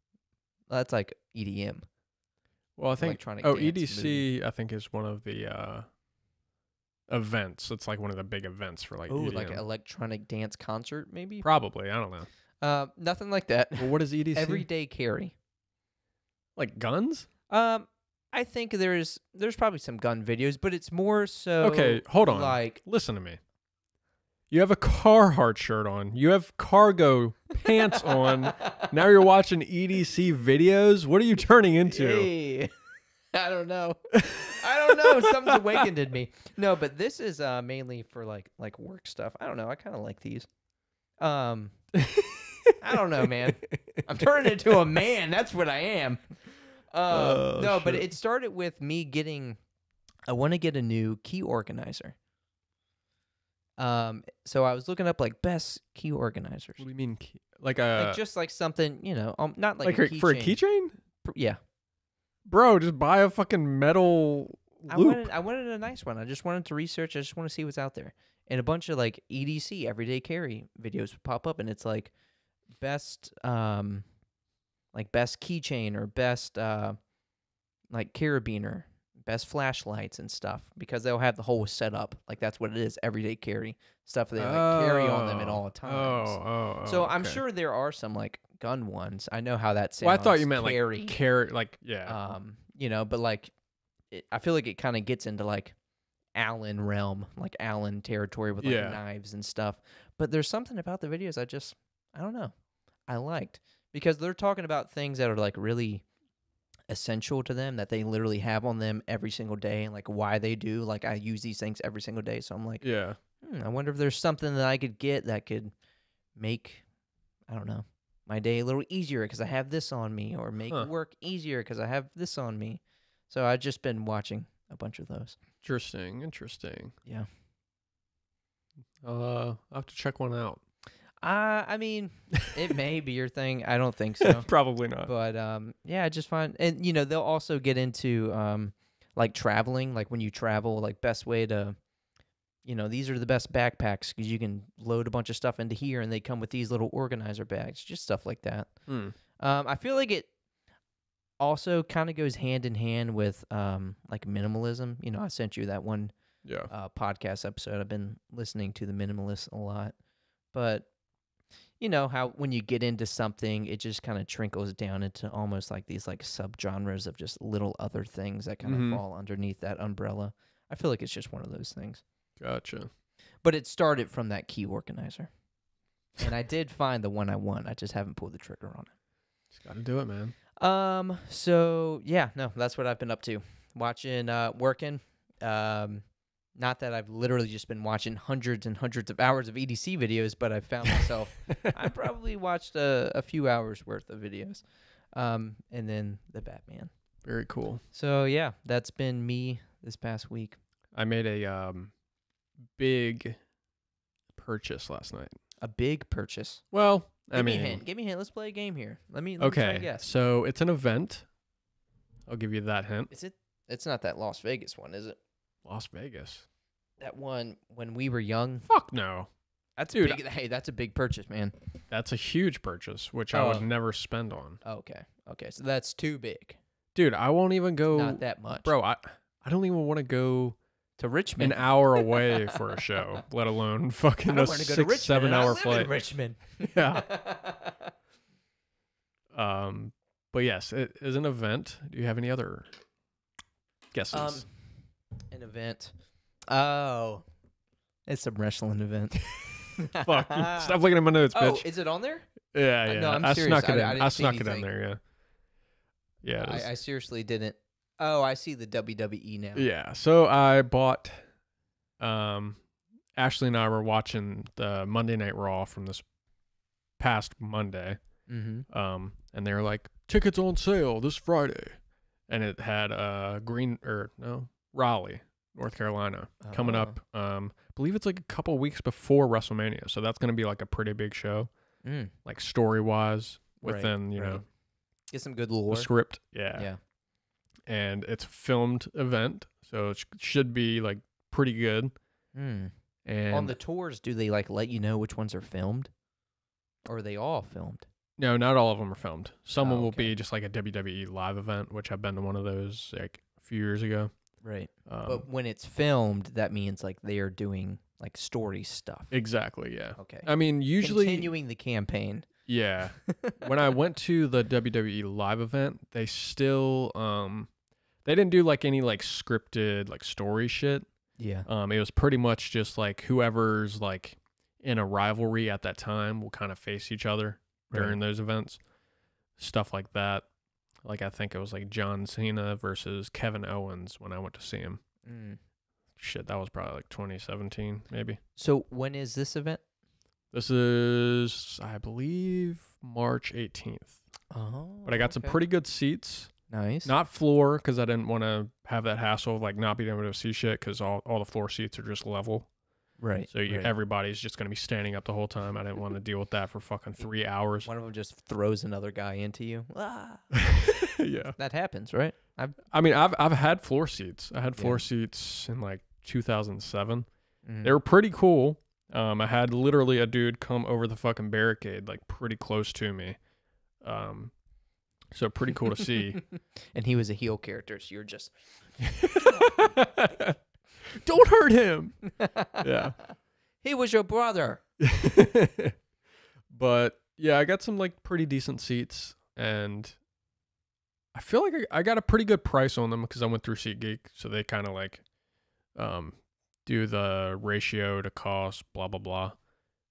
Speaker 1: That's like EDM.
Speaker 2: Well, I think
Speaker 1: Electronic
Speaker 2: oh
Speaker 1: dance
Speaker 2: EDC I think is one of the events. It's like one of the big events for like
Speaker 1: Oh,
Speaker 2: EDM.
Speaker 1: like an electronic dance concert, maybe?
Speaker 2: Probably, I don't know.
Speaker 1: Nothing like that.
Speaker 2: Well, what is EDC?
Speaker 1: Everyday carry.
Speaker 2: Like guns?
Speaker 1: I think there's probably some gun videos, but it's more so.
Speaker 2: Okay, hold on.
Speaker 1: Like,
Speaker 2: listen to me. You have a Carhartt shirt on. You have cargo pants on. Now you're watching EDC videos. What are you turning into?
Speaker 1: Hey. I don't know. I don't know. Something's awakened in me. No, but this is mainly for like work stuff. I don't know. I kind of like these. I don't know, man. I'm turning into a man. That's what I am. No, but it started with me getting. I want to get a new key organizer. So I was looking up like best key organizers.
Speaker 2: What do you mean? Like a
Speaker 1: Like just like something, not like
Speaker 2: like
Speaker 1: a
Speaker 2: for a
Speaker 1: keychain.
Speaker 2: keychain?
Speaker 1: Yeah.
Speaker 2: Bro, just buy a fucking metal loop.
Speaker 1: I wanted a nice one. I just wanted to research. I just want to see what's out there. And a bunch of like EDC everyday carry videos would pop up, and it's like best keychain or best like carabiner, best flashlights and stuff, because they'll have the whole setup. Like that's what it is, everyday carry stuff they like carry on them at all times. So I'm
Speaker 2: okay.
Speaker 1: sure there are some like gun ones. I know how that sounds.
Speaker 2: Well, I thought you meant
Speaker 1: carry.
Speaker 2: like carry, like yeah.
Speaker 1: But like I feel like it kind of gets into like Allen realm, like Allen territory with like knives and stuff. But there's something about the videos I don't know, I liked, because they're talking about things that are like really essential to them, that they literally have on them every single day, and like why they do. Like I use these things every single day, so I'm like, I wonder if there's something that I could get that could make, I don't know, my day a little easier because I have this on me, or make work easier because I have this on me. So I've just been watching a bunch of those.
Speaker 2: Interesting.
Speaker 1: Yeah.
Speaker 2: I'll have to check one out.
Speaker 1: I mean, it may be your thing. I don't think so.
Speaker 2: Probably not.
Speaker 1: But yeah, I just find, and they'll also get into like traveling, like when you travel, like best way to, these are the best backpacks because you can load a bunch of stuff into here, and they come with these little organizer bags, just stuff like that. I feel like it also kind of goes hand in hand with like minimalism. I sent you that one podcast episode. I've been listening to the Minimalists a lot, but how when you get into something, it just kind of trickles down into almost like these like subgenres of just little other things that kind of fall underneath that umbrella. I feel like it's just one of those things.
Speaker 2: Gotcha.
Speaker 1: But it started from that key organizer, and I did find the one I want. I just haven't pulled the trigger on it.
Speaker 2: Just gotta do it, man.
Speaker 1: So yeah, no, that's what I've been up to. Watching, working. Not that I've literally just been watching hundreds and hundreds of hours of EDC videos, but I've found myself, I probably watched a few hours worth of videos. And then the Batman.
Speaker 2: Very cool.
Speaker 1: So yeah, that's been me this past week.
Speaker 2: I made a big purchase last night.
Speaker 1: A big purchase.
Speaker 2: Well,
Speaker 1: Give me a hint. Let's play a game here. Let me try to
Speaker 2: okay.
Speaker 1: guess.
Speaker 2: So it's an event. I'll give you that hint.
Speaker 1: Is it? It's not that Las Vegas one, is it?
Speaker 2: Las Vegas.
Speaker 1: That one when we were young.
Speaker 2: Fuck no.
Speaker 1: That's
Speaker 2: Dude,
Speaker 1: big. Hey, that's a big purchase, man.
Speaker 2: That's a huge purchase, which I would never spend on.
Speaker 1: Okay. So that's too big.
Speaker 2: Dude, I won't even go.
Speaker 1: Not that much,
Speaker 2: Bro, I don't even want to go
Speaker 1: to Richmond.
Speaker 2: an hour away for a show, let alone fucking a 6-7 hour flight.
Speaker 1: Richmond.
Speaker 2: Yeah. But yes, it is an event. Do you have any other guesses?
Speaker 1: An event. Oh, it's a wrestling event.
Speaker 2: Fuck. Stop looking at my notes, bitch.
Speaker 1: Oh, is it on there?
Speaker 2: Yeah.
Speaker 1: No, I'm
Speaker 2: I
Speaker 1: serious.
Speaker 2: snuck it in.
Speaker 1: I didn't
Speaker 2: I
Speaker 1: see
Speaker 2: snuck it in
Speaker 1: anything.
Speaker 2: there, yeah. Yeah, it is.
Speaker 1: I seriously didn't. Oh, I see the WWE now.
Speaker 2: Yeah. So I bought Ashley and I were watching the Monday Night Raw from this past Monday.
Speaker 1: Mm-hmm.
Speaker 2: And they were like, tickets on sale this Friday. And it had Raleigh, North Carolina, coming up. I believe it's like a couple weeks before WrestleMania. So that's going to be like a pretty big show. Like story-wise, within,
Speaker 1: right. Get some good lore.
Speaker 2: the script. Yeah.
Speaker 1: Yeah.
Speaker 2: and it's a filmed event, so it should be like pretty good.
Speaker 1: Mm.
Speaker 2: And
Speaker 1: On the tours, do they like let you know which ones are filmed, or are they all filmed?
Speaker 2: no, not all of them are filmed. Some
Speaker 1: Oh,
Speaker 2: will
Speaker 1: okay.
Speaker 2: be just like a WWE live event, which I've been to one of those like a few years ago.
Speaker 1: Right. But when it's filmed, that means like they are doing like story stuff.
Speaker 2: Exactly, yeah.
Speaker 1: Okay.
Speaker 2: I mean, usually,
Speaker 1: Continuing the campaign.
Speaker 2: yeah. When I went to the WWE live event, they still they didn't do like any like scripted like story shit.
Speaker 1: Yeah.
Speaker 2: It was pretty much just like whoever's like in a rivalry at that time will kind of face each other during those events. Stuff like that. Like I think it was like John Cena versus Kevin Owens when I went to see him.
Speaker 1: Mm.
Speaker 2: Shit, that was probably like 2017 maybe.
Speaker 1: So when is this event?
Speaker 2: This is, I believe, March 18th.
Speaker 1: Oh.
Speaker 2: But I got some pretty good seats.
Speaker 1: Nice.
Speaker 2: Not floor, because I didn't want to have that hassle of like not being able to see shit, because all the floor seats are just level.
Speaker 1: Right.
Speaker 2: So everybody's just going to be standing up the whole time. I didn't want to deal with that for fucking 3 hours.
Speaker 1: One of them just throws another guy into you. Ah.
Speaker 2: Yeah.
Speaker 1: That happens, right?
Speaker 2: I mean, I've had floor seats. I had floor seats in like 2007.
Speaker 1: Mm.
Speaker 2: They were pretty cool. I had literally a dude come over the fucking barricade, like pretty close to me. So pretty cool to see.
Speaker 1: And he was a heel character, so you're just
Speaker 2: don't hurt him. Yeah.
Speaker 1: He was your brother.
Speaker 2: But yeah, I got some like pretty decent seats, and I feel like I got a pretty good price on them because I went through SeatGeek, so they kind of like do the ratio to cost, blah blah blah.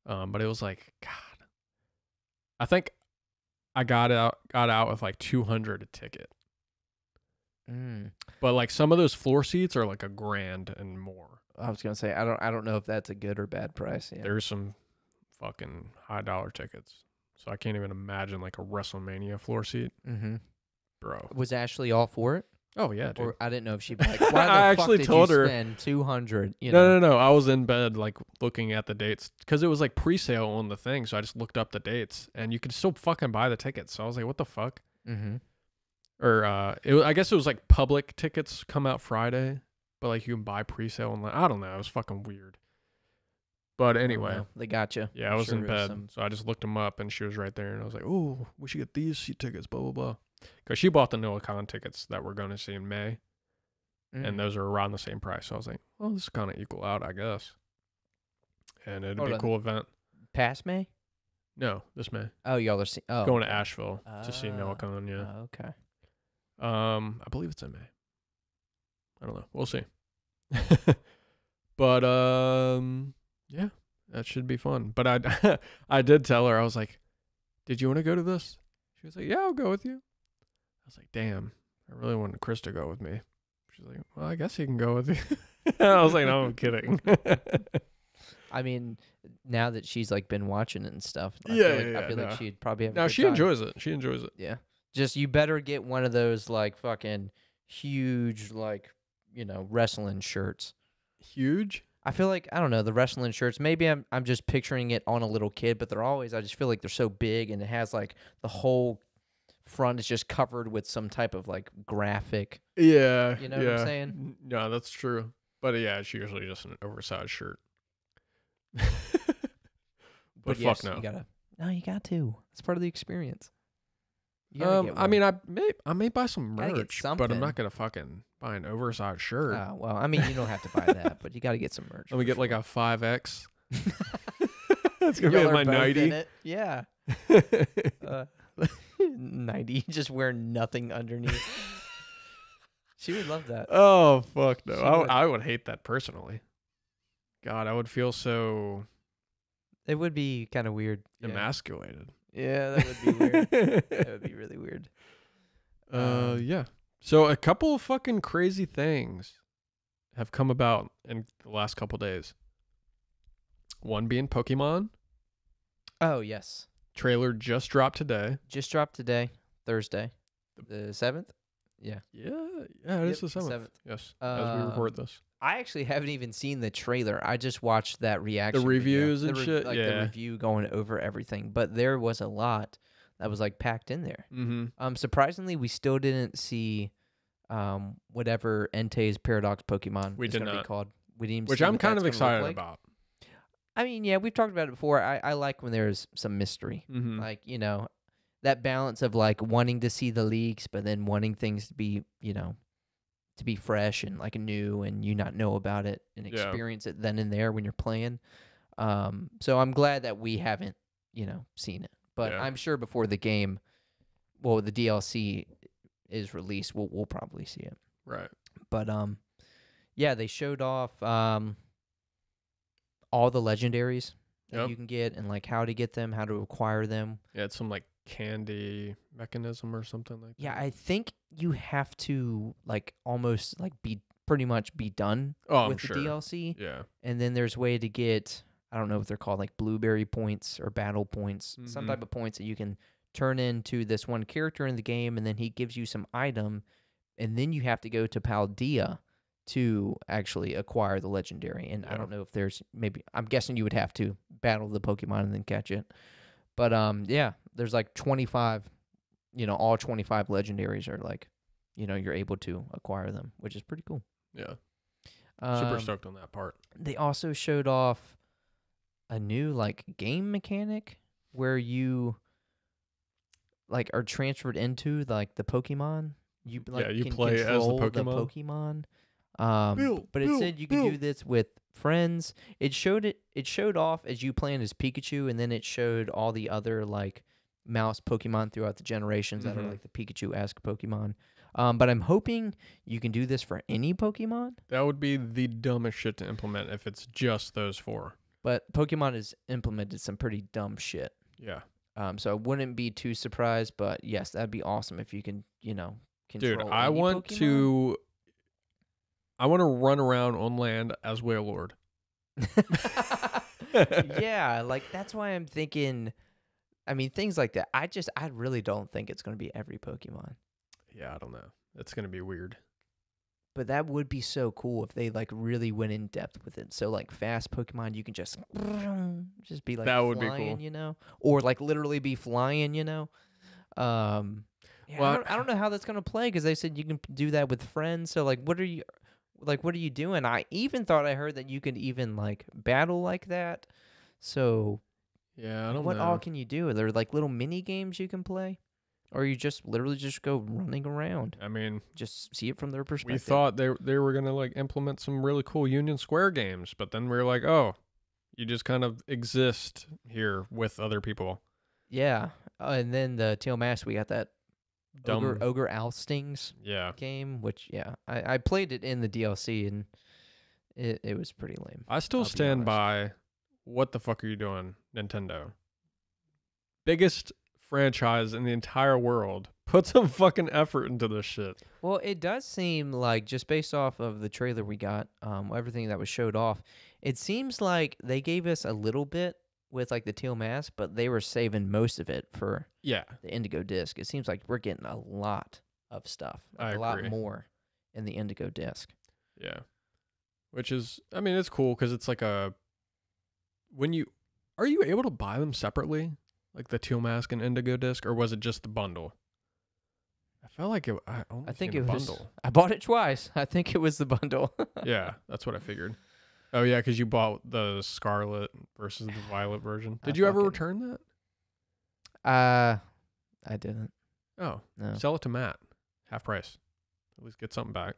Speaker 2: But it was like, God, I think I got out with like $200 a ticket.
Speaker 1: Mm.
Speaker 2: But like some of those floor seats are like $1,000 and more.
Speaker 1: I was gonna say I don't know if that's a good or bad price. Yeah.
Speaker 2: There's some fucking high dollar tickets, so I can't even imagine like a WrestleMania floor seat, bro.
Speaker 1: Was Ashley all for it?
Speaker 2: Oh yeah, dude.
Speaker 1: Or I didn't know if she'd be like, why the
Speaker 2: I
Speaker 1: fuck
Speaker 2: actually
Speaker 1: did
Speaker 2: told
Speaker 1: you
Speaker 2: her
Speaker 1: spend $200? You know?
Speaker 2: No. I was in bed like looking at the dates because it was like pre-sale on the thing, so I just looked up the dates, and you could still fucking buy the tickets. So I was like, what the fuck?
Speaker 1: Mm-hmm.
Speaker 2: Or I guess it was like public tickets come out Friday, but like you can buy pre-sale online. I don't know. It was fucking weird. But anyway,
Speaker 1: they got you.
Speaker 2: yeah, I was in bed, so I just looked them up, and she was right there, and I was like, "Oh, we should get these seat tickets." Blah blah blah. Because she bought the NoahCon tickets that we're going to see in May, and those are around the same price. So I was like, "Well, this is kind of equal out, I guess." And it'd be a cool event.
Speaker 1: Past May?
Speaker 2: No, this May.
Speaker 1: Oh, y'all are
Speaker 2: going to Asheville to see NoahCon. Yeah.
Speaker 1: Okay.
Speaker 2: I believe it's in May. I don't know. We'll see. But yeah, that should be fun. But I did tell her, I was like, "Did you want to go to this?" She was like, "Yeah, I'll go with you." I was like, "Damn, I really wanted Chris to go with me." She's like, "Well, I guess he can go with you." I was like, "No, I'm kidding."
Speaker 1: I mean, now that she's like been watching it and stuff, I feel like she'd probably have.
Speaker 2: No, she enjoys it. She enjoys it.
Speaker 1: Yeah. Just you better get one of those like fucking huge like wrestling shirts.
Speaker 2: Huge?
Speaker 1: I feel like I don't know the wrestling shirts. Maybe I'm just picturing it on a little kid, but they're always. I just feel like they're so big, and it has like the whole front is just covered with some type of like graphic.
Speaker 2: Yeah,
Speaker 1: you know what I'm saying?
Speaker 2: No, that's true. But yeah, it's usually just an oversized shirt. But
Speaker 1: yes,
Speaker 2: fuck no.
Speaker 1: You got to. It's part of the experience.
Speaker 2: I mean, I may buy some merch, but I'm
Speaker 1: something.
Speaker 2: not gonna fucking buy an oversized shirt.
Speaker 1: Oh, well, I mean, you don't have to buy that, but you got to get some merch.
Speaker 2: Let me get like a 5X. That's
Speaker 1: Y'all
Speaker 2: gonna be
Speaker 1: are
Speaker 2: my
Speaker 1: both
Speaker 2: 90.
Speaker 1: in it. Yeah. 90, just wearing nothing underneath. She would love that.
Speaker 2: Oh fuck no! I would hate that personally. God, I would feel so.
Speaker 1: It would be kind of weird.
Speaker 2: Emasculated.
Speaker 1: Yeah, that would be weird. That would be really weird.
Speaker 2: Yeah. So a couple of fucking crazy things have come about in the last couple days. One being Pokemon.
Speaker 1: Oh, yes.
Speaker 2: Trailer just dropped today.
Speaker 1: Just dropped today, Thursday, the 7th. Yeah.
Speaker 2: Yeah, it is the 7th. Yes, as we record this.
Speaker 1: I actually haven't even seen the trailer. I just watched that reaction.
Speaker 2: The reviews and shit.
Speaker 1: Like the review going over everything. But there was a lot that was like packed in there.
Speaker 2: Mm-hmm.
Speaker 1: Surprisingly, we still didn't see whatever Entei's Paradox Pokemon
Speaker 2: We
Speaker 1: is
Speaker 2: did
Speaker 1: going to be
Speaker 2: not.
Speaker 1: called. We didn't even
Speaker 2: Which
Speaker 1: see
Speaker 2: I'm
Speaker 1: what
Speaker 2: kind
Speaker 1: that's
Speaker 2: of
Speaker 1: gonna look
Speaker 2: excited
Speaker 1: like.
Speaker 2: about.
Speaker 1: I mean, yeah, we've talked about it before. I like when there's some mystery.
Speaker 2: Mm-hmm.
Speaker 1: Like, that balance of like wanting to see the leaks, but then wanting things to be, to be fresh and like new and you not know about it and experience it then and there when you're playing. So I'm glad that we haven't, seen it. But I'm sure before the game, the DLC is released, we'll probably see it.
Speaker 2: Right.
Speaker 1: But yeah, they showed off all the legendaries that you can get and like how to get them, how to acquire them.
Speaker 2: Yeah, it's some like candy mechanism or something like that.
Speaker 1: Yeah, I think you have to like almost like be pretty much be done with the DLC.
Speaker 2: Yeah.
Speaker 1: And then there's a way to get, I don't know what they're called, like blueberry points or battle points, some type of points that you can turn into this one character in the game, and then he gives you some item, and then you have to go to Paldea to actually acquire the legendary. And I don't know if there's I'm guessing you would have to battle the Pokemon and then catch it. But yeah, there's like 25, all 25 legendaries are like, you're able to acquire them, which is pretty cool.
Speaker 2: Yeah. Super stoked on that part.
Speaker 1: They also showed off a new like game mechanic where you like are transferred into like the Pokemon. You like
Speaker 2: you
Speaker 1: can
Speaker 2: play
Speaker 1: control
Speaker 2: as the Pokemon.
Speaker 1: But it said you could do this with friends. It showed off as you playing as Pikachu, and then it showed all the other like mouse Pokemon throughout the generations that are like the Pikachu-esque Pokemon. But I'm hoping you can do this for any Pokemon.
Speaker 2: That would be the dumbest shit to implement if it's just those 4.
Speaker 1: But Pokemon has implemented some pretty dumb shit.
Speaker 2: Yeah.
Speaker 1: So I wouldn't be too surprised, but yes, that'd be awesome if you can, control
Speaker 2: Dude, I
Speaker 1: any
Speaker 2: want
Speaker 1: Pokemon.
Speaker 2: I want to run around on land as Wailord.
Speaker 1: Yeah, like that's why I'm thinking. I mean, things like that. I really don't think it's going to be every Pokemon.
Speaker 2: Yeah, I don't know. It's going to be weird.
Speaker 1: But that would be so cool if they like really went in depth with it. So like fast Pokemon, you can just be like
Speaker 2: that
Speaker 1: flying,
Speaker 2: would be cool.
Speaker 1: Or like literally be flying, Yeah, well, I don't know how that's gonna play because they said you can do that with friends. So like, what are you doing? I even thought I heard that you could even like battle like that. So
Speaker 2: yeah, I don't know.
Speaker 1: What all can you do? Are there like little mini games you can play? Or you just literally just go running around.
Speaker 2: I mean,
Speaker 1: just see it from their perspective.
Speaker 2: We thought they were gonna like implement some really cool Union Square games, but then we were like, oh, you just kind of exist here with other people.
Speaker 1: Yeah, and then the Teal Mask, we got that Ogre Oustings game, which I played it in the DLC and it was pretty lame.
Speaker 2: I still stand by. What the fuck are you doing, Nintendo? Biggest franchise in the entire world. Put some fucking effort into this shit.
Speaker 1: Well, it does seem like, just based off of the trailer we got, everything that was showed off, it seems like they gave us a little bit with like the Teal Mask, but they were saving most of it for the Indigo Disk. It seems like we're getting a lot of stuff, like a lot more in the Indigo Disk.
Speaker 2: Yeah, which is, I mean, it's cool because it's like are you able to buy them separately? Like the Teal Mask and Indigo Disk, or was it just the bundle? I felt like I think it was bundle.
Speaker 1: I bought it twice. I think it was the bundle.
Speaker 2: Yeah, that's what I figured. Oh yeah, because you bought the Scarlet versus the Violet version. Did you ever return
Speaker 1: that? I didn't.
Speaker 2: Oh
Speaker 1: no.
Speaker 2: Sell it to Matt, half price. At least get something back.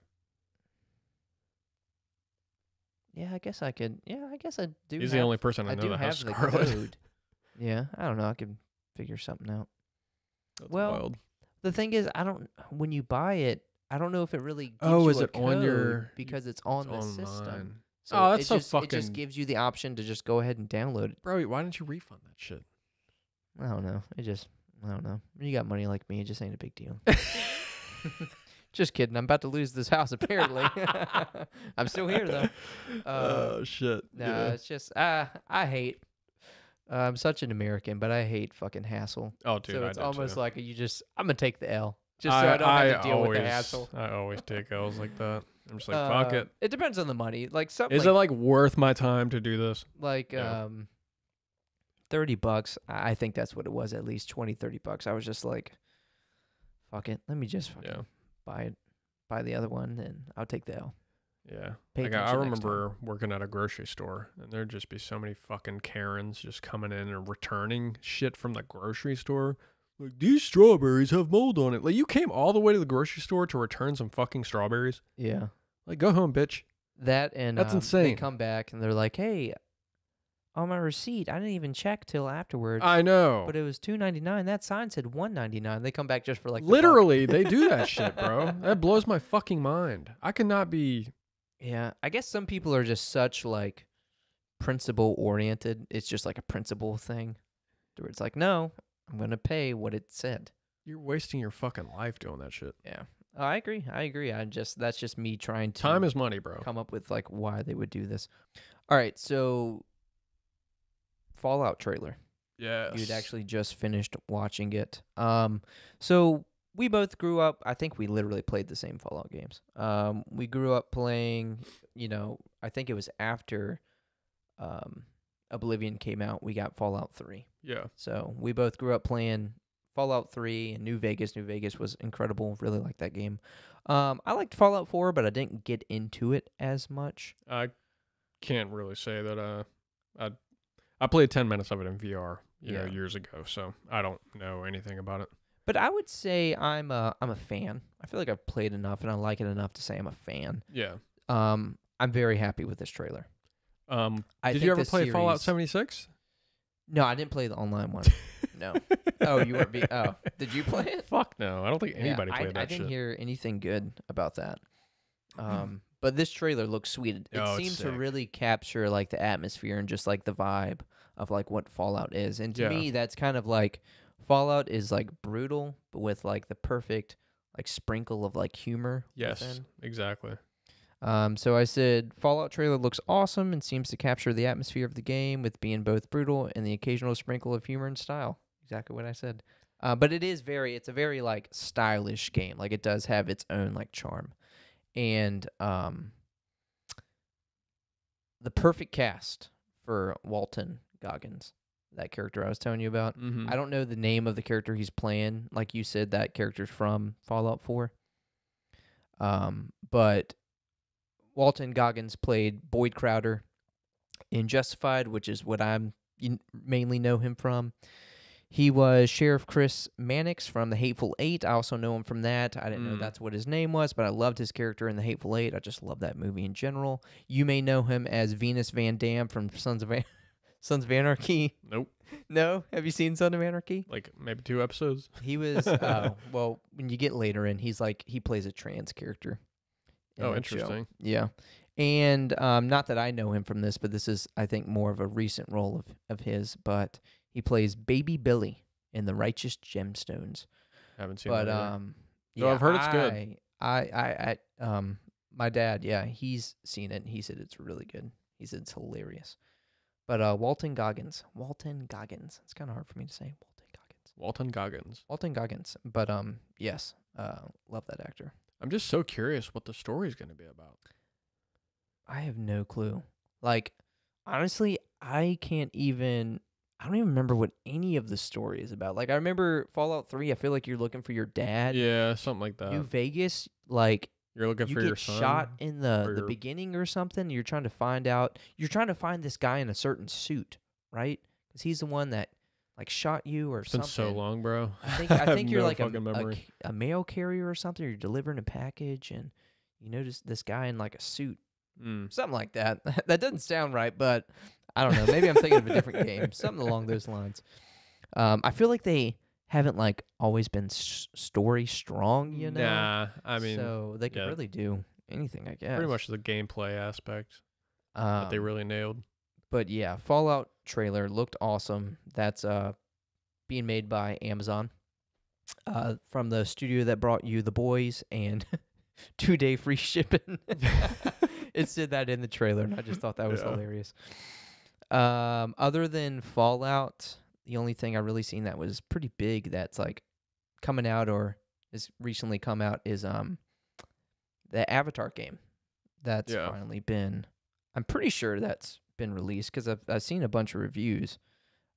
Speaker 1: Yeah, I guess I could. Yeah, I guess I do.
Speaker 2: He's the only person I know that has Scarlet.
Speaker 1: Code. Yeah, I don't know. I could figure something out.
Speaker 2: That's wild.
Speaker 1: The thing is, when you buy it, I don't know if it really gives you a code on your because it's on the system. So
Speaker 2: that's
Speaker 1: it just gives you the option to just go ahead and download it.
Speaker 2: Bro, why didn't you refund that shit?
Speaker 1: I don't know. I don't know. When you got money like me, it just ain't a big deal. Just kidding. I'm about to lose this house, apparently. I'm still here, though.
Speaker 2: Oh, shit.
Speaker 1: No, it's just, I hate, I'm such an American, but I hate fucking hassle.
Speaker 2: Oh, dude,
Speaker 1: so it's almost
Speaker 2: too.
Speaker 1: like I'm going to take the L. Just so I don't have to deal with the hassle.
Speaker 2: I always take L's like that. I'm just like, fuck it.
Speaker 1: It depends on the money. Like
Speaker 2: Is it like worth my time to do this?
Speaker 1: Like, $30. I think that's what it was, at least $20, $30. I was just like, fuck it. Let me just fucking buy buy the other one, then I'll take the L.
Speaker 2: Yeah.
Speaker 1: Pay
Speaker 2: Like I
Speaker 1: attention next
Speaker 2: remember working at a grocery store, and there'd just be so many fucking Karens just coming in and returning shit from the grocery store. Like, these strawberries have mold on it. Like, you came all the way to the grocery store to return some fucking strawberries?
Speaker 1: Yeah.
Speaker 2: Like, go home, bitch.
Speaker 1: That and
Speaker 2: That's
Speaker 1: They
Speaker 2: insane.
Speaker 1: come back and they're like, "Hey, on my receipt, I didn't even check till afterwards.
Speaker 2: I know.
Speaker 1: But it was $2.99. That sign said $1.99." They come back just for like the buck.
Speaker 2: Literally, they do that shit, bro. That blows my fucking mind. I cannot be.
Speaker 1: Yeah, I guess some people are just such like principle oriented. It's just like a principle thing, where it's like, no, I'm gonna pay what it said.
Speaker 2: You're wasting your fucking life doing that shit.
Speaker 1: Yeah, I agree. That's just me trying to
Speaker 2: Time is money, bro.
Speaker 1: come up with like why they would do this. All right, so Fallout trailer.
Speaker 2: Yes.
Speaker 1: You'd actually just finished watching it. So we both grew up. I think we literally played the same Fallout games. We grew up playing. I think it was after Oblivion came out. We got Fallout 3.
Speaker 2: Yeah.
Speaker 1: So we both grew up playing Fallout 3 and New Vegas. New Vegas was incredible. Really liked that game. I liked Fallout 4, but I didn't get into it as much.
Speaker 2: I can't really say that. I played 10 minutes of it in VR, years ago, so I don't know anything about it.
Speaker 1: But I would say I'm a fan. I feel like I've played enough and I like it enough to say I'm a fan.
Speaker 2: Yeah.
Speaker 1: I'm very happy with this trailer.
Speaker 2: Did you ever play Fallout 76?
Speaker 1: No, I didn't play the online one. No. Oh, you were. Did you play it?
Speaker 2: Fuck no. I don't think anybody played that
Speaker 1: I
Speaker 2: shit.
Speaker 1: didn't hear anything good about that. But this trailer looks sweet. It seems to really capture like the atmosphere and just like the vibe of like what Fallout is. And to me, that's kind of like Fallout is like brutal, but with like the perfect like sprinkle of like humor.
Speaker 2: Yes,
Speaker 1: within.
Speaker 2: exactly.
Speaker 1: So I said Fallout trailer looks awesome and seems to capture the atmosphere of the game with being both brutal and the occasional sprinkle of humor and style. Exactly what I said. But it's a very like stylish game. Like it does have its own like charm. And the perfect cast for Walton Goggins, that character I was telling you about.
Speaker 2: Mm-hmm.
Speaker 1: I don't know the name of the character he's playing. Like you said, that character's from Fallout 4. But Walton Goggins played Boyd Crowder in Justified, which is what you mainly know him from. He was Sheriff Chris Mannix from The Hateful Eight. I also know him from that. I didn't know that's what his name was, but I loved his character in The Hateful Eight. I just love that movie in general. You may know him as Venus Van Dam from Sons of Anarchy.
Speaker 2: Nope.
Speaker 1: No? Have you seen Sons of Anarchy?
Speaker 2: Like maybe 2 episodes.
Speaker 1: He was, well, when you get later in, he plays a trans character.
Speaker 2: Oh, interesting.
Speaker 1: Show. Yeah. And not that I know him from this, but this is, I think, more of a recent role of his, but he plays Baby Billy in The Righteous Gemstones.
Speaker 2: Haven't seen
Speaker 1: but,
Speaker 2: that either.
Speaker 1: Yeah,
Speaker 2: I've heard it's good.
Speaker 1: My dad, he's seen it, and he said it's really good. He said it's hilarious. But Walton Goggins. It's kind of hard for me to say.
Speaker 2: Walton Goggins.
Speaker 1: But yes, love that actor.
Speaker 2: I'm just so curious what the story is going to be about.
Speaker 1: I have no clue. Like, honestly, I don't even remember what any of the story is about. Like, I remember Fallout 3, I feel like you're looking for your dad.
Speaker 2: Yeah, something like that.
Speaker 1: New Vegas, like,
Speaker 2: you're looking for your son.
Speaker 1: You get shot in the beginning or something. You're trying to find this guy in a certain suit, right? Because he's the one that, like, shot you or something.
Speaker 2: It's been so long, bro.
Speaker 1: I think you're like a mail carrier or something. You're delivering a package, and you notice this guy in, like, a suit. Something like that. That doesn't sound right, but I don't know. Maybe I'm thinking of a different game. Something along those lines. I feel like they haven't like always been story strong, you know?
Speaker 2: Nah, I mean,
Speaker 1: so they could really do anything, I guess.
Speaker 2: Pretty much the gameplay aspect that they really nailed.
Speaker 1: But yeah, Fallout trailer looked awesome. That's being made by Amazon, from the studio that brought you The Boys and 2-day free shipping. It said that in the trailer, and I just thought that was hilarious. Other than Fallout, the only thing I really seen that was pretty big that's like coming out or has recently come out is the Avatar game. That's finally been. I'm pretty sure that's been released because I've seen a bunch of reviews.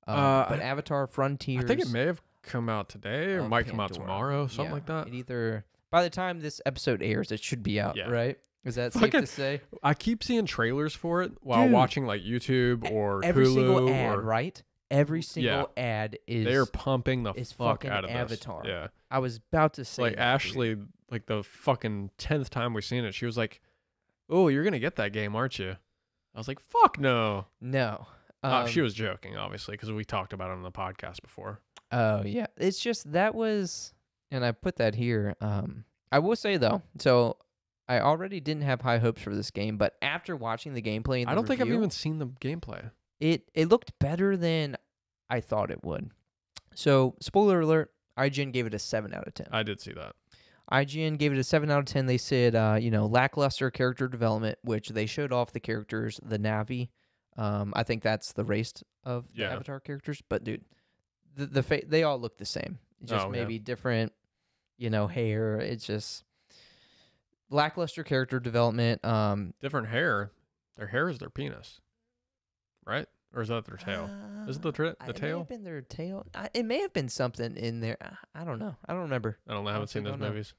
Speaker 1: But Avatar Frontiers.
Speaker 2: I think it may have come out today or might come out tomorrow, something like that.
Speaker 1: It either By the time this episode airs, it should be out,
Speaker 2: Yeah.
Speaker 1: right? Is that safe to say?
Speaker 2: I keep seeing trailers for it while
Speaker 1: Dude.
Speaker 2: watching like YouTube or
Speaker 1: Every
Speaker 2: Hulu
Speaker 1: single ad,
Speaker 2: or
Speaker 1: right? Every single ad is
Speaker 2: they're pumping the
Speaker 1: is
Speaker 2: fuck
Speaker 1: fucking
Speaker 2: out of
Speaker 1: Avatar.
Speaker 2: this. Yeah.
Speaker 1: I was about to say
Speaker 2: Like
Speaker 1: that,
Speaker 2: Ashley,
Speaker 1: dude.
Speaker 2: like the fucking 10th time we've seen it, she was like, "Oh, you're gonna get that game, aren't you?" I was like, "Fuck no."
Speaker 1: No.
Speaker 2: She was joking, obviously, because we talked about it on the podcast before.
Speaker 1: Oh yeah, it's just that was, and I put that here. I will say though, so I already didn't have high hopes for this game, but after watching the gameplay and
Speaker 2: I don't think I've
Speaker 1: review,
Speaker 2: even seen the gameplay.
Speaker 1: it looked better than I thought it would. So spoiler alert, IGN gave it a 7 out of 10.
Speaker 2: I did see that.
Speaker 1: IGN gave it a 7 out of 10. They said, lackluster character development, which they showed off the characters, the Navi. I think that's the race of the Avatar characters. But dude, they all look the same. Just maybe different, hair. It's just lackluster character development.
Speaker 2: Different hair. Their hair is their penis, right? Or is that their tail? Is it the tail?
Speaker 1: It may have been their tail. It may have been something in there. I don't know. I don't remember.
Speaker 2: I don't know. I haven't seen those
Speaker 1: know.
Speaker 2: movies.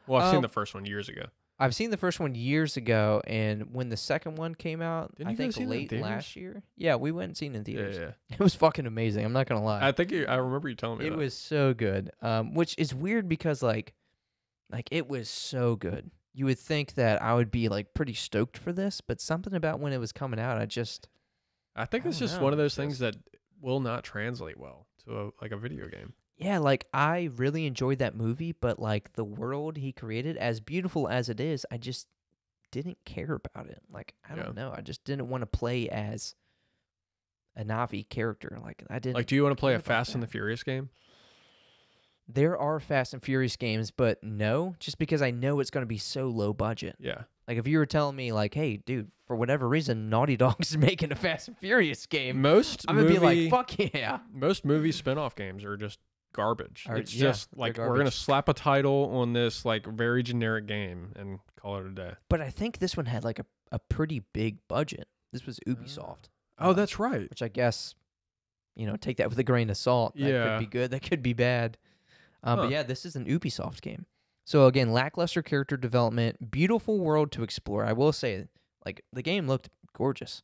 Speaker 2: Well, I've seen the first one years ago.
Speaker 1: I've seen the first one years ago, and when the second one came out,
Speaker 2: Didn't
Speaker 1: I
Speaker 2: you
Speaker 1: think
Speaker 2: guys see that in
Speaker 1: late
Speaker 2: theaters?
Speaker 1: last year. Yeah, we went and seen it in theaters.
Speaker 2: Yeah.
Speaker 1: It was fucking amazing. I'm not gonna lie.
Speaker 2: I think I remember you telling me
Speaker 1: It
Speaker 2: that.
Speaker 1: was so good. Which is weird because like it was so good. You would think that I would be like pretty stoked for this, but something about when it was coming out,
Speaker 2: I think
Speaker 1: I
Speaker 2: it's
Speaker 1: don't
Speaker 2: just
Speaker 1: know,
Speaker 2: one of those
Speaker 1: it's
Speaker 2: things that will not translate well to a video game.
Speaker 1: yeah, like I really enjoyed that movie, but like the world he created, as beautiful as it is, I just didn't care about it. Like I don't know, I just didn't want to play as a Navi character. Like I didn't.
Speaker 2: Like, do you want to play
Speaker 1: care
Speaker 2: a
Speaker 1: about
Speaker 2: Fast and
Speaker 1: that.
Speaker 2: the Furious game?
Speaker 1: There are Fast and Furious games, but no, just because I know it's going to be so low budget.
Speaker 2: Yeah.
Speaker 1: Like if you were telling me like, hey, dude, for whatever reason, Naughty Dog's making a Fast and Furious game,
Speaker 2: Most
Speaker 1: I'm gonna be like, fuck yeah.
Speaker 2: Most movie spin-off games are just garbage.
Speaker 1: Or-
Speaker 2: It's
Speaker 1: yeah,
Speaker 2: just
Speaker 1: they're
Speaker 2: like we're gonna
Speaker 1: garbage.
Speaker 2: slap a title on this like very generic game and call it a day.
Speaker 1: But I think this one had like a pretty big budget. This was Ubisoft.
Speaker 2: Oh, that's right.
Speaker 1: Which I guess, take that with a grain of salt. That
Speaker 2: Yeah.
Speaker 1: could be good. That could be bad.
Speaker 2: Huh.
Speaker 1: But yeah, this is an Ubisoft game. So again, lackluster character development, beautiful world to explore. I will say, like, the game looked gorgeous,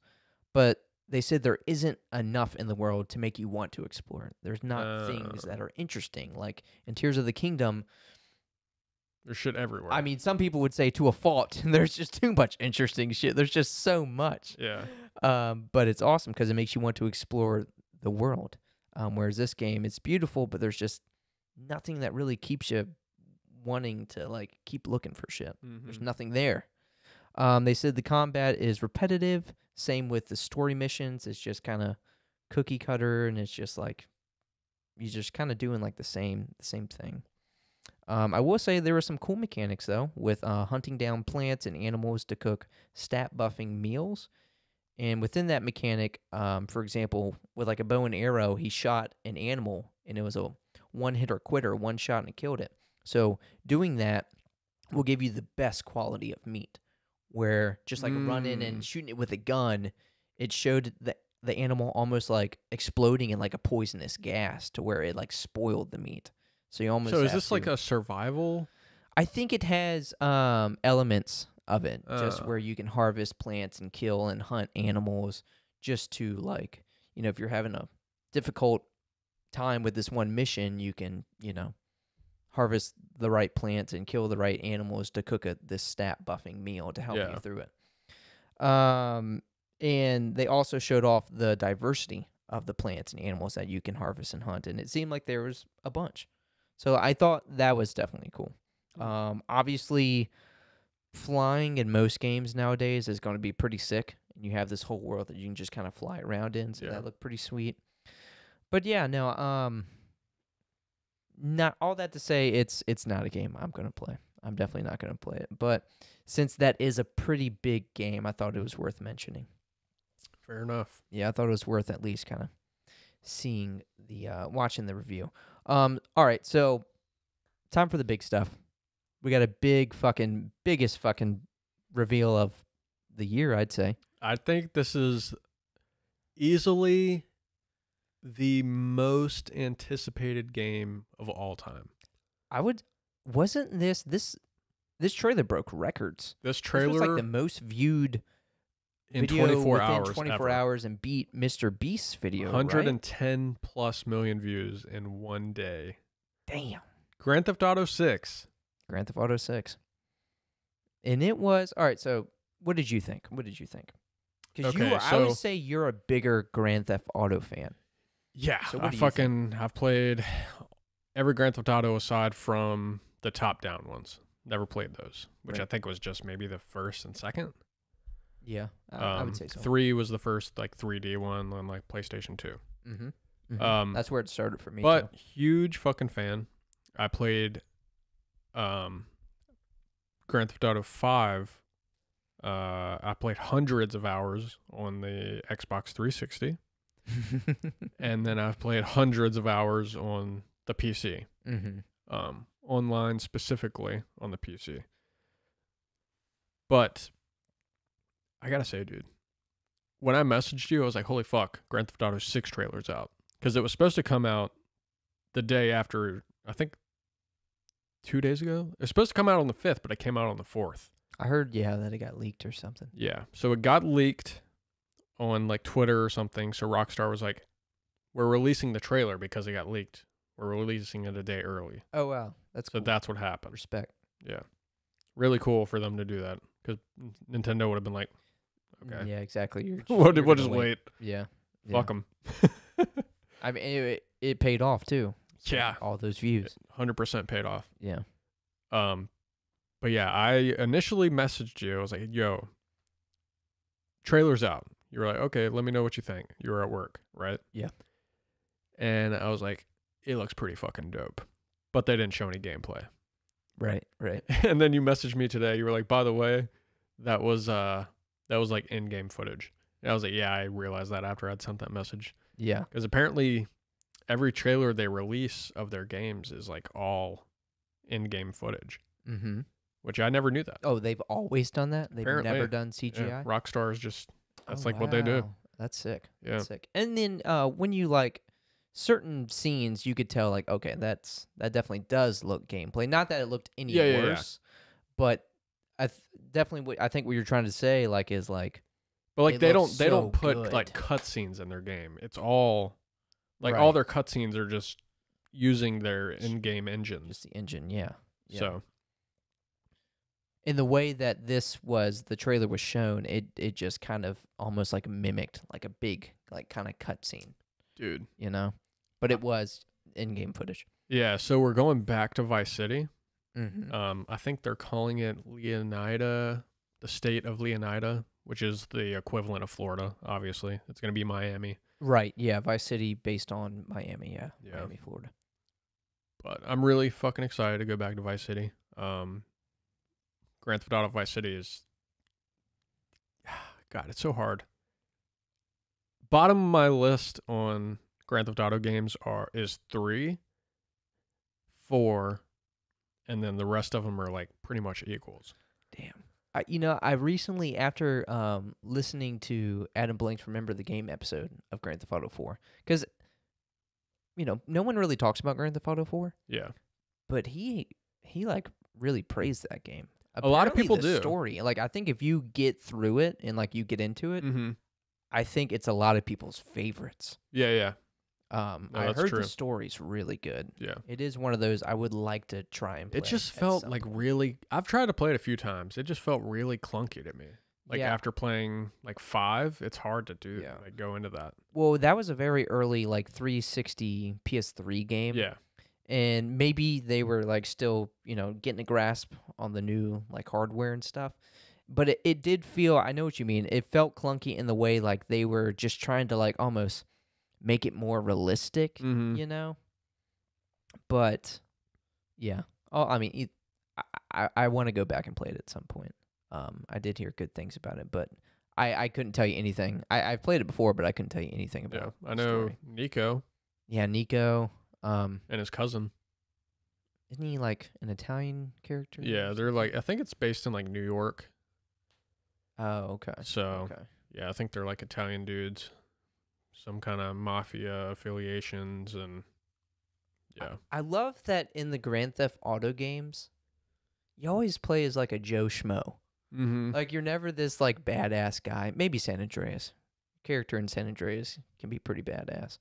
Speaker 1: but they said there isn't enough in the world to make you want to explore. There's not things that are interesting. Like in Tears of the Kingdom,
Speaker 2: There's shit everywhere.
Speaker 1: I mean, some people would say to a fault, there's just too much interesting shit. There's just so much.
Speaker 2: yeah.
Speaker 1: But it's awesome because it makes you want to explore the world. Whereas this game, it's beautiful, but there's just nothing that really keeps you wanting to like keep looking for shit. There's nothing there. They said the combat is repetitive. Same with the story missions. It's just kind of cookie cutter, and it's just like you're just kind of doing like the same thing. I will say there were some cool mechanics though, with hunting down plants and animals to cook stat buffing meals. And within that mechanic, for example, with like a bow and arrow, he shot an animal, and it was a one-hitter quitter, one shot and it killed it. So doing that will give you the best quality of meat, where just like running and shooting it with a gun, it showed the animal almost like exploding in like a poisonous gas to where it like spoiled the meat. So you almost
Speaker 2: So is
Speaker 1: have
Speaker 2: this like
Speaker 1: to-
Speaker 2: a survival?
Speaker 1: I think it has elements of it, just where you can harvest plants and kill and hunt animals, just to like, if you're having a difficult time with this one mission, you can, harvest the right plants and kill the right animals to cook this stat buffing meal to help you through it. And they also showed off the diversity of the plants and animals that you can harvest and hunt, and it seemed like there was a bunch. So I thought that was definitely cool. Obviously, flying in most games nowadays is going to be pretty sick, and you have this whole world that you can just kind of fly around in, so that looked pretty sweet. But yeah, no, not all that to say it's not a game I'm going to play. I'm definitely not going to play it. But since that is a pretty big game, I thought it was worth mentioning.
Speaker 2: Fair enough.
Speaker 1: Yeah, I thought it was worth at least kind of seeing watching the review. All right, so time for the big stuff. We got a biggest fucking reveal of the year, I'd say.
Speaker 2: I think this is easily the most anticipated game of all time.
Speaker 1: I would wasn't this trailer broke records.
Speaker 2: This
Speaker 1: This was like
Speaker 2: trailer
Speaker 1: the most viewed
Speaker 2: in
Speaker 1: video
Speaker 2: 24
Speaker 1: within
Speaker 2: hours
Speaker 1: 24
Speaker 2: ever.
Speaker 1: hours and beat Mr. Beast's video, right?
Speaker 2: 110 plus million views in one day.
Speaker 1: Damn.
Speaker 2: Grand Theft Auto 6.
Speaker 1: Grand Theft Auto 6. And it was all right. So, what did you think? Because
Speaker 2: Okay,
Speaker 1: I would say you're a bigger Grand Theft Auto fan.
Speaker 2: Yeah,
Speaker 1: So what do you think?
Speaker 2: I've played every Grand Theft Auto aside from the top-down ones. Never played those, which
Speaker 1: Right.
Speaker 2: I think was just maybe the first and second.
Speaker 1: Yeah, I would say so.
Speaker 2: 3 was the first like 3D one on like PlayStation 2.
Speaker 1: That's where it started for me.
Speaker 2: But
Speaker 1: too.
Speaker 2: huge fucking fan. I played Grand Theft Auto 5. I played hundreds of hours on the Xbox 360. And then I've played hundreds of hours on the PC. Online specifically on the PC. But I gotta say, dude, when I messaged you, I was like, holy fuck, Grand Theft Auto 6 trailer's out. Because it was supposed to come out the day after, I think 2 days ago. It was supposed to come out on the 5th, but it came out on the 4th.
Speaker 1: I heard, that it got leaked or something.
Speaker 2: Yeah. So it got leaked on like Twitter or something. So Rockstar was like, we're releasing the trailer because it got leaked. We're releasing it a day early.
Speaker 1: Oh, wow. That's cool.
Speaker 2: So that's what happened.
Speaker 1: Respect.
Speaker 2: Yeah. Really cool for them to do that. Because Nintendo would have been like, okay.
Speaker 1: Yeah, exactly.
Speaker 2: We'll
Speaker 1: you're
Speaker 2: just
Speaker 1: gonna
Speaker 2: wait.
Speaker 1: Yeah.
Speaker 2: Fuck them.
Speaker 1: I mean, it paid off too.
Speaker 2: Yeah.
Speaker 1: All those views.
Speaker 2: 100% paid off.
Speaker 1: Yeah.
Speaker 2: But yeah, I initially messaged you. I was like, yo, trailer's out. You were like, okay, let me know what you think. You were at work, right?
Speaker 1: Yeah.
Speaker 2: And I was like, it looks pretty fucking dope. But they didn't show any gameplay.
Speaker 1: Right.
Speaker 2: And then you messaged me today. You were like, by the way, that was like in-game footage. And I was like, yeah, I realized that after I'd sent that message.
Speaker 1: Yeah.
Speaker 2: Because apparently every trailer they release of their games is like all in-game footage.
Speaker 1: Mm-hmm.
Speaker 2: Which I never knew that.
Speaker 1: Oh, they've always done that? They've
Speaker 2: Apparently,
Speaker 1: never done CGI?
Speaker 2: Yeah, Rockstar is just, that's
Speaker 1: Oh,
Speaker 2: like what they do.
Speaker 1: wow. That's sick.
Speaker 2: Yeah.
Speaker 1: That's sick. And then when you like certain scenes, you could tell like, okay, that definitely does look gameplay. Not that it looked any worse, but I definitely I think what you're trying to say like is like,
Speaker 2: but like
Speaker 1: it
Speaker 2: they
Speaker 1: looks
Speaker 2: don't
Speaker 1: so
Speaker 2: put
Speaker 1: good.
Speaker 2: like cutscenes in their game. It's all like
Speaker 1: Right.
Speaker 2: all their cutscenes are just using their in-game engines.
Speaker 1: just the engine, yeah.
Speaker 2: So
Speaker 1: In the way that the trailer was shown, it just kind of almost like mimicked like a big like kind of cutscene,
Speaker 2: dude.
Speaker 1: you know? But it was in-game footage.
Speaker 2: Yeah, so we're going back to Vice City.
Speaker 1: Mm-hmm.
Speaker 2: I think they're calling it Leonida, the state of Leonida, which is the equivalent of Florida, obviously. It's going to be Miami.
Speaker 1: Right, yeah, Vice City based on Miami,
Speaker 2: Yeah.
Speaker 1: Miami, Florida.
Speaker 2: But I'm really fucking excited to go back to Vice City. Grand Theft Auto Vice City is, God, it's so hard. Bottom of my list on Grand Theft Auto games is 3, 4, and then the rest of them are like pretty much equals.
Speaker 1: Damn. I recently, after listening to Adam Blank's Remember the Game episode of Grand Theft Auto 4, because, no one really talks about Grand Theft Auto 4,
Speaker 2: Yeah.
Speaker 1: but he like really praised that game.
Speaker 2: A lot of
Speaker 1: Apparently
Speaker 2: people
Speaker 1: the
Speaker 2: do.
Speaker 1: Story, like I think if you get through it and like you get into it,
Speaker 2: Mm-hmm.
Speaker 1: I think it's a lot of people's favorites.
Speaker 2: Yeah.
Speaker 1: I
Speaker 2: that's
Speaker 1: heard
Speaker 2: true.
Speaker 1: the story's really good.
Speaker 2: Yeah.
Speaker 1: It is one of those I would like to try and play.
Speaker 2: It just
Speaker 1: at
Speaker 2: felt
Speaker 1: some
Speaker 2: like
Speaker 1: point.
Speaker 2: really, I've tried to play it a few times. It just felt really clunky to me. Like
Speaker 1: Yeah.
Speaker 2: after playing like 5, it's hard to do,
Speaker 1: Yeah.
Speaker 2: like go into that.
Speaker 1: Well, that was a very early like 360 PS3 game.
Speaker 2: Yeah.
Speaker 1: And maybe they were like still, getting a grasp on the new like hardware and stuff. But it did feel, I know what you mean. It felt clunky in the way like they were just trying to like almost make it more realistic,
Speaker 2: Mm-hmm.
Speaker 1: But yeah. Oh, I mean, I want to go back and play it at some point. I did hear good things about it, but I couldn't tell you anything. I've played it before, but I couldn't tell you anything
Speaker 2: Yeah.
Speaker 1: about
Speaker 2: I
Speaker 1: the
Speaker 2: know
Speaker 1: story.
Speaker 2: Nico
Speaker 1: Yeah, Nico.
Speaker 2: and his cousin.
Speaker 1: Isn't he like an Italian character?
Speaker 2: Yeah, they're like, I think it's based in like New York.
Speaker 1: Oh, okay.
Speaker 2: So
Speaker 1: Okay.
Speaker 2: yeah, I think they're like Italian dudes, some kind of mafia affiliations, and Yeah.
Speaker 1: I love that in the Grand Theft Auto games, you always play as like a Joe Schmo.
Speaker 2: Mm-hmm.
Speaker 1: Like you're never this like badass guy. Maybe San Andreas. Character in San Andreas can be pretty badass.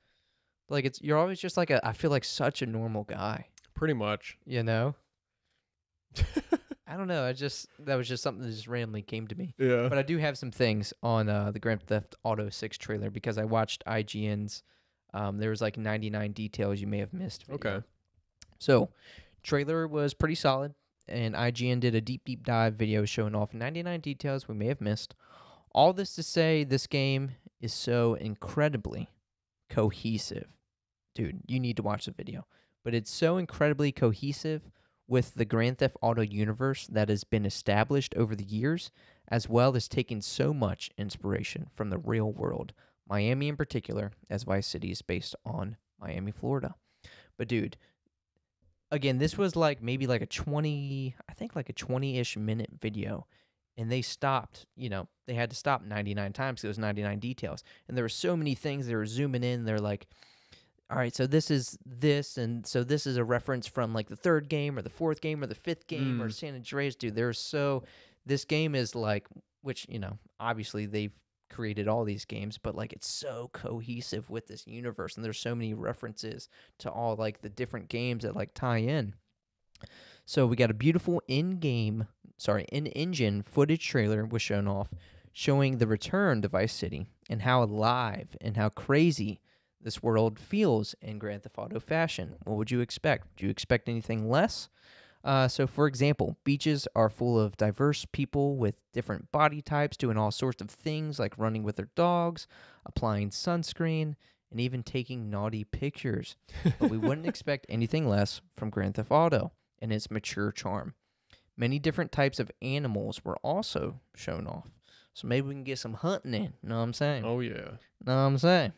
Speaker 1: Like you're always just like I feel like such a normal guy.
Speaker 2: Pretty much.
Speaker 1: You know? I don't know. That was just something that just randomly came to me.
Speaker 2: Yeah.
Speaker 1: But I do have some things on the Grand Theft Auto 6 trailer because I watched IGN's. There was like 99 details you may have missed. Video.
Speaker 2: Okay.
Speaker 1: So, trailer was pretty solid, and IGN did a deep dive video showing off 99 details we may have missed. All this to say, this game is so incredibly cohesive. Dude, you need to watch the video. But it's so incredibly cohesive with the Grand Theft Auto universe that has been established over the years, as well as taking so much inspiration from the real world, Miami in particular, as Vice City is based on Miami, Florida. But dude, again, this was like maybe like a 20-ish minute video, and they stopped, they had to stop 99 times because it was 99 details. And there were so many things they were zooming in, they're like, all right, so this is this, and so this is a reference from like the third game or the fourth game or the fifth game or San Andreas. Dude, this game is like, which, obviously they've created all these games, but like it's so cohesive with this universe, and there's so many references to all like the different games that like tie in. So we got a beautiful in-engine footage trailer was shown off, showing the return to Vice City and how alive and how crazy this world feels in Grand Theft Auto fashion. What would you expect? Would you expect anything less? So, for example, beaches are full of diverse people with different body types doing all sorts of things like running with their dogs, applying sunscreen, and even taking naughty pictures. But we wouldn't expect anything less from Grand Theft Auto and its mature charm. Many different types of animals were also shown off. So maybe we can get some hunting in. Know what I'm saying?
Speaker 2: Oh, yeah.
Speaker 1: Know what I'm saying?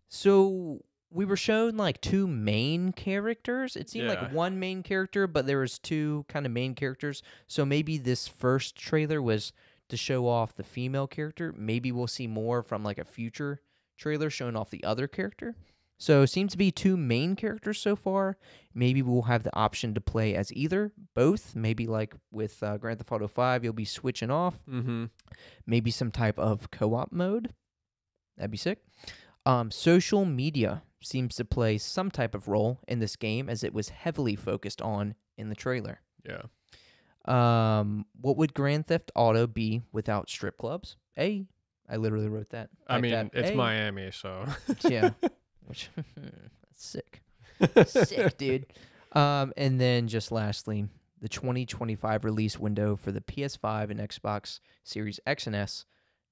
Speaker 1: So we were shown like two main characters. It seemed like one main character, but there was two kind of main characters. So maybe this first trailer was to show off the female character. Maybe we'll see more from like a future trailer showing off the other character. So it seems to be two main characters so far. Maybe we'll have the option to play as either, both. Maybe like with Grand Theft Auto 5, you'll be switching off.
Speaker 2: Mm-hmm.
Speaker 1: Maybe some type of co-op mode. That'd be sick. Social media seems to play some type of role in this game, as it was heavily focused on in the trailer.
Speaker 2: Yeah.
Speaker 1: What would Grand Theft Auto be without strip clubs? I literally wrote that.
Speaker 2: I mean,
Speaker 1: that.
Speaker 2: it's Miami, so.
Speaker 1: Yeah. Which, sick. Sick, dude. And then just lastly, the 2025 release window for the PS5 and Xbox Series X and S.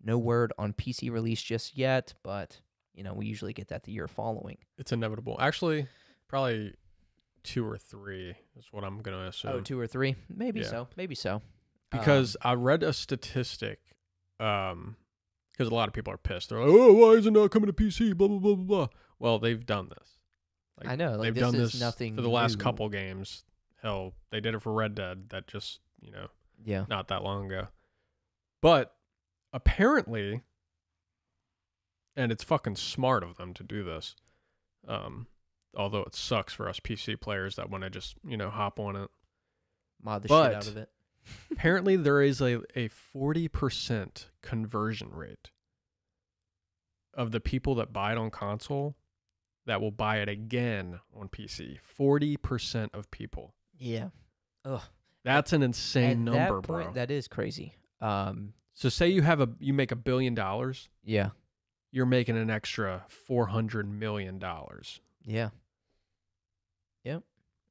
Speaker 1: No word on PC release just yet, but, we usually get that the year following.
Speaker 2: It's inevitable. Actually, probably 2 or 3 is what I'm going to assume.
Speaker 1: Oh, 2 or 3? Maybe so. Maybe so.
Speaker 2: Because I read a statistic, because a lot of people are pissed. They're like, oh, why isn't it coming to PC? Blah, blah, blah, blah, blah. Well, they've done this. Like,
Speaker 1: I know. Like,
Speaker 2: they've
Speaker 1: this
Speaker 2: done
Speaker 1: is
Speaker 2: this
Speaker 1: nothing
Speaker 2: for the last
Speaker 1: new.
Speaker 2: couple games. Hell, they did it for Red Dead. That just, not that long ago. But apparently, and it's fucking smart of them to do this, although it sucks for us PC players that want to just, hop on it.
Speaker 1: Mod the shit out of it.
Speaker 2: Apparently, there is a 40% conversion rate of the people that buy it on console that will buy it again on PC. 40% of people.
Speaker 1: Yeah. Ugh.
Speaker 2: That's an insane number,
Speaker 1: that point,
Speaker 2: bro.
Speaker 1: That is crazy.
Speaker 2: So say you make $1 billion.
Speaker 1: Yeah.
Speaker 2: You're making an extra $400 million.
Speaker 1: Yeah. Yep.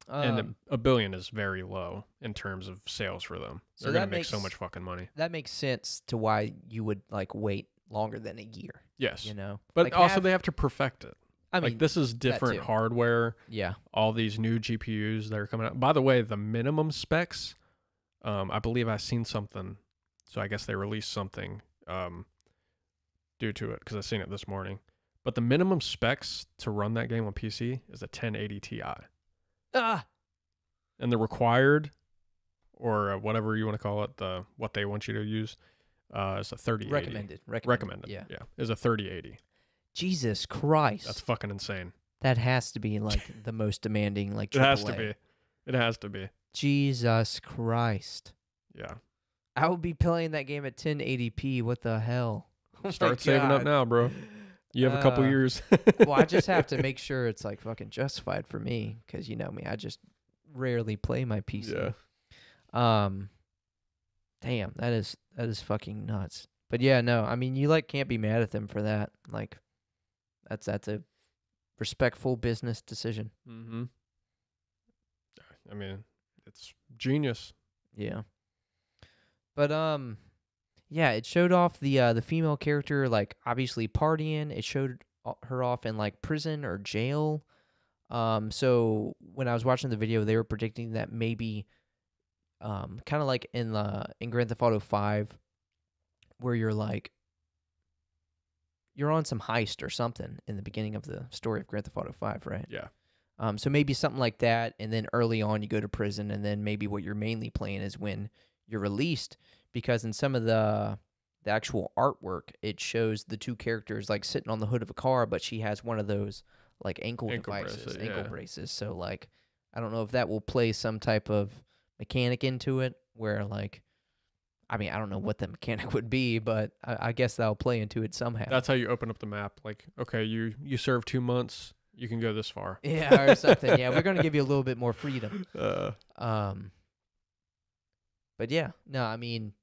Speaker 2: And $1 billion is very low in terms of sales for them. They're going to make so much fucking money.
Speaker 1: That makes sense to why you would like wait longer than a year.
Speaker 2: Yes.
Speaker 1: But
Speaker 2: like also they have to perfect it.
Speaker 1: I mean,
Speaker 2: like this is different hardware.
Speaker 1: Yeah.
Speaker 2: All these new GPUs that are coming out. By the way, the minimum specs, I believe I've seen something. So I guess they released something due to it because I've seen it this morning. But the minimum specs to run that game on PC is a 1080 Ti. And the required, or whatever you want to call it, what they want you to use, is a 3080.
Speaker 1: Recommended.
Speaker 2: Yeah. Is a 3080.
Speaker 1: Jesus Christ.
Speaker 2: That's fucking insane.
Speaker 1: That has to be like the most demanding, like
Speaker 2: It has to
Speaker 1: AAA.
Speaker 2: be. It has to be.
Speaker 1: Jesus Christ.
Speaker 2: Yeah.
Speaker 1: I would be playing that game at 1080p. What the hell? Oh my
Speaker 2: Start saving up
Speaker 1: God.
Speaker 2: now, bro. You have a couple years.
Speaker 1: Well, I just have to make sure it's like fucking justified for me, because you know me, I just rarely play my PC.
Speaker 2: Yeah.
Speaker 1: Damn, that is fucking nuts. But yeah, no, I mean, you like can't be mad at them for that. Like, that's a respectful business decision.
Speaker 2: Mm-hmm. I mean, it's genius.
Speaker 1: Yeah. But yeah, it showed off the female character, like obviously partying. It showed her off in like prison or jail. So when I was watching the video, they were predicting that maybe kind of like in Grand Theft Auto 5, where you're on some heist or something in the beginning of the story of Grand Theft Auto 5, right?
Speaker 2: Yeah.
Speaker 1: So maybe something like that, and then early on you go to prison, and then maybe what you're mainly playing is when you're released, because in some of the actual artwork, it shows the two characters like sitting on the hood of a car, but she has one of those like ankle braces. So like, I don't know if that will play some type of mechanic into it, where like, I mean, I don't know what the mechanic would be, but I guess that'll play into it somehow.
Speaker 2: That's how you open up the map. Like, okay, you serve 2 months, you can go this far.
Speaker 1: Yeah, or something. Yeah, we're gonna give you a little bit more freedom. But yeah, no, I mean,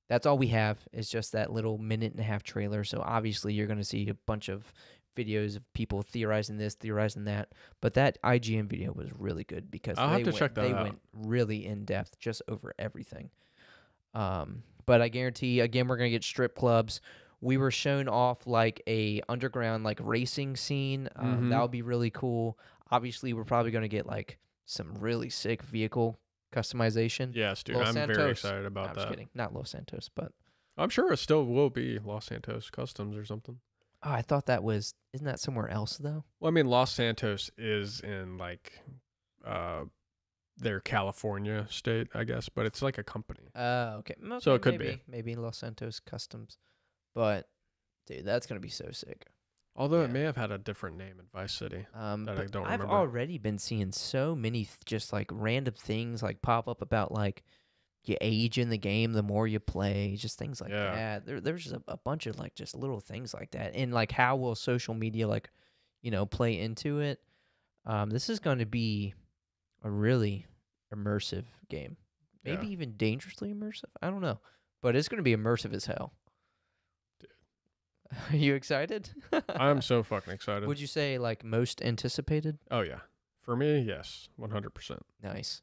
Speaker 1: that's all we have is just that little 1.5-minute trailer. So obviously you're gonna see a bunch of videos of people theorizing this, theorizing that. But that IGN video was really good, because
Speaker 2: I'll have to check that out.
Speaker 1: They went really in depth just over everything. But I guarantee, again, we're gonna get strip clubs. We were shown off like a underground like racing scene. That would be really cool. Obviously, we're probably gonna get like some really sick vehicle customization.
Speaker 2: Yes, dude.
Speaker 1: Los
Speaker 2: I'm
Speaker 1: Santos.
Speaker 2: very excited about
Speaker 1: No, I'm
Speaker 2: that.
Speaker 1: just kidding. Not Los Santos, but
Speaker 2: I'm sure it still will be Los Santos Customs or something.
Speaker 1: oh, I thought that was, isn't that somewhere else though?
Speaker 2: Well, I mean, Los Santos is in like their California state, I guess, but it's like a company.
Speaker 1: Okay.
Speaker 2: So it could be.
Speaker 1: Maybe Los Santos Customs. But dude, that's gonna be so sick.
Speaker 2: Although
Speaker 1: Yeah.
Speaker 2: it may have had a different name in Vice City.
Speaker 1: But
Speaker 2: I don't
Speaker 1: I've
Speaker 2: remember.
Speaker 1: already been seeing so many just like random things like pop up about like you age in the game the more you play, just things like
Speaker 2: Yeah.
Speaker 1: that. There's just a bunch of like just little things like that, and like how will social media like, you know, play into it. This is going to be a really immersive game, maybe
Speaker 2: Yeah.
Speaker 1: even dangerously immersive. I don't know, but it's going to be immersive as hell.
Speaker 2: Dude.
Speaker 1: Are you excited?
Speaker 2: I'm so fucking excited.
Speaker 1: Would you say like most anticipated?
Speaker 2: Oh, yeah. For me, yes. 100%.
Speaker 1: Nice.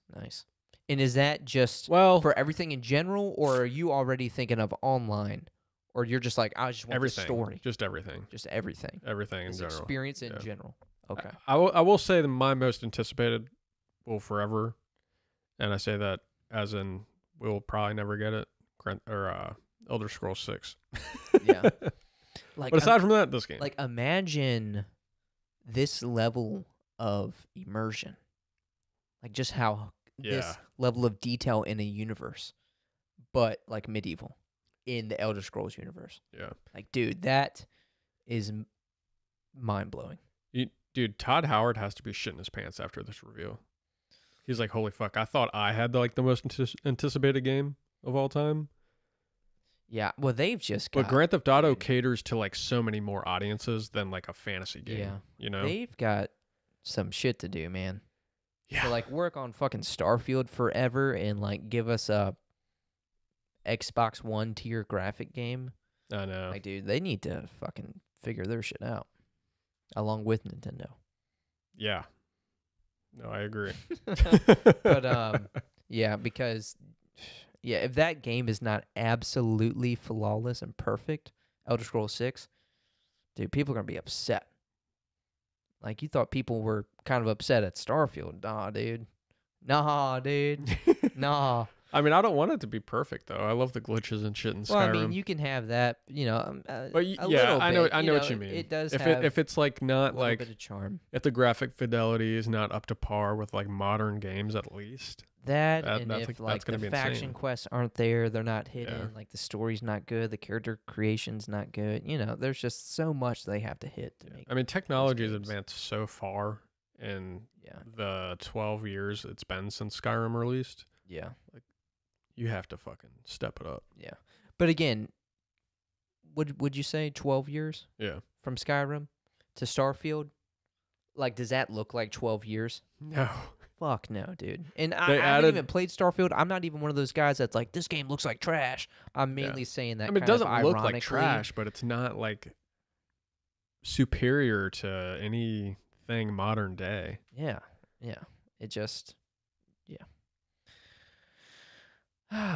Speaker 1: And is that just
Speaker 2: Well,
Speaker 1: for everything in general, or are you already thinking of online, or you're just like, I just want
Speaker 2: everything.
Speaker 1: the story,
Speaker 2: Just everything.
Speaker 1: just everything,
Speaker 2: Everything in
Speaker 1: this
Speaker 2: general.
Speaker 1: experience in
Speaker 2: Yeah.
Speaker 1: general? Okay.
Speaker 2: I will say that my most anticipated will forever, and I say that as in we'll probably never get it, Elder Scrolls 6.
Speaker 1: Yeah. Like,
Speaker 2: But aside from that, this game.
Speaker 1: like imagine this level of immersion, like just how this
Speaker 2: Yeah.
Speaker 1: level of detail in a universe, but like medieval in the Elder Scrolls universe.
Speaker 2: Yeah.
Speaker 1: Like, dude, that is mind blowing.
Speaker 2: Dude, Todd Howard has to be shitting his pants after this reveal. He's like, holy fuck, I thought I had the most anticipated game of all time.
Speaker 1: Yeah, well, they've just got,
Speaker 2: But Grand Theft Auto caters to like so many more audiences than like a fantasy game.
Speaker 1: Yeah.
Speaker 2: You know?
Speaker 1: they've got some shit to do, man.
Speaker 2: Yeah.
Speaker 1: To like work on fucking Starfield forever and like give us a Xbox One tier graphic game.
Speaker 2: I know.
Speaker 1: Like, dude, they need to fucking figure their shit out, along with Nintendo.
Speaker 2: Yeah. No, I agree.
Speaker 1: But yeah, because yeah, if that game is not absolutely flawless and perfect, Elder Scrolls 6, dude, people are gonna be upset. Like, you thought people were kind of upset at Starfield. Nah, dude. Nah.
Speaker 2: I mean, I don't want it to be perfect though. I love the glitches and shit in Skyrim.
Speaker 1: Well, I mean, you can have that, you know,
Speaker 2: but
Speaker 1: a
Speaker 2: yeah,
Speaker 1: little
Speaker 2: I
Speaker 1: bit,
Speaker 2: know what you mean.
Speaker 1: It does
Speaker 2: if it's like not
Speaker 1: a little
Speaker 2: like
Speaker 1: bit of charm.
Speaker 2: if the graphic fidelity is not up to par with like modern games, at least.
Speaker 1: And if
Speaker 2: that's
Speaker 1: like
Speaker 2: gonna
Speaker 1: the
Speaker 2: be
Speaker 1: faction
Speaker 2: insane.
Speaker 1: quests aren't there, they're not hidden,
Speaker 2: Yeah.
Speaker 1: like the story's not good, the character creation's not good. You know, there's just so much they have to hit to make.
Speaker 2: I mean, technology has
Speaker 1: games.
Speaker 2: advanced so far in
Speaker 1: Yeah,
Speaker 2: the 12 years it's been since Skyrim released.
Speaker 1: yeah,
Speaker 2: You have to fucking step it up.
Speaker 1: yeah. But again, would you say 12 years
Speaker 2: Yeah.
Speaker 1: from Skyrim to Starfield? Like, does that look like 12 years?
Speaker 2: No.
Speaker 1: Fuck no, dude. And I
Speaker 2: They
Speaker 1: haven't
Speaker 2: added-
Speaker 1: even played Starfield. I'm not even one of those guys that's like, this game looks like trash. I'm mainly saying that.
Speaker 2: I mean, it
Speaker 1: kind of
Speaker 2: doesn't look like
Speaker 1: ironically.
Speaker 2: trash, but it's not like superior to anything modern day.
Speaker 1: Yeah, yeah. It just, yeah.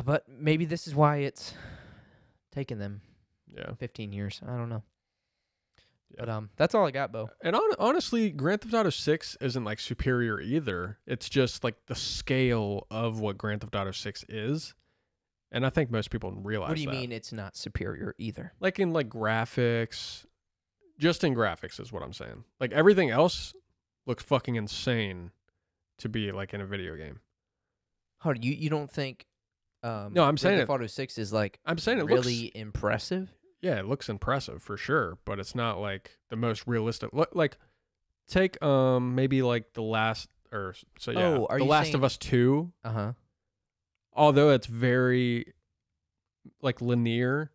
Speaker 1: But maybe this is why it's taken them
Speaker 2: Yeah.
Speaker 1: 15 years. I don't know.
Speaker 2: Yeah.
Speaker 1: But that's all I got, Bo.
Speaker 2: And honestly, Grand Theft Auto 6 isn't like superior either. It's just like the scale of what Grand Theft Auto 6 is. And I think most people realize that.
Speaker 1: What do you mean it's not superior either?
Speaker 2: Like in like graphics, just in graphics is what I'm saying. Like everything else looks fucking insane to be like in a video game.
Speaker 1: Hold on, you don't think
Speaker 2: No, I'm saying
Speaker 1: Grand Theft
Speaker 2: it.
Speaker 1: Auto 6 is like
Speaker 2: I'm saying it
Speaker 1: really
Speaker 2: looks,
Speaker 1: impressive?
Speaker 2: yeah, it looks impressive for sure, but it's not like the most realistic. Like take maybe like the last or so yeah,
Speaker 1: Oh, are
Speaker 2: The
Speaker 1: you
Speaker 2: Last
Speaker 1: saying-
Speaker 2: of Us 2,
Speaker 1: Uh-huh.
Speaker 2: although it's very like linear,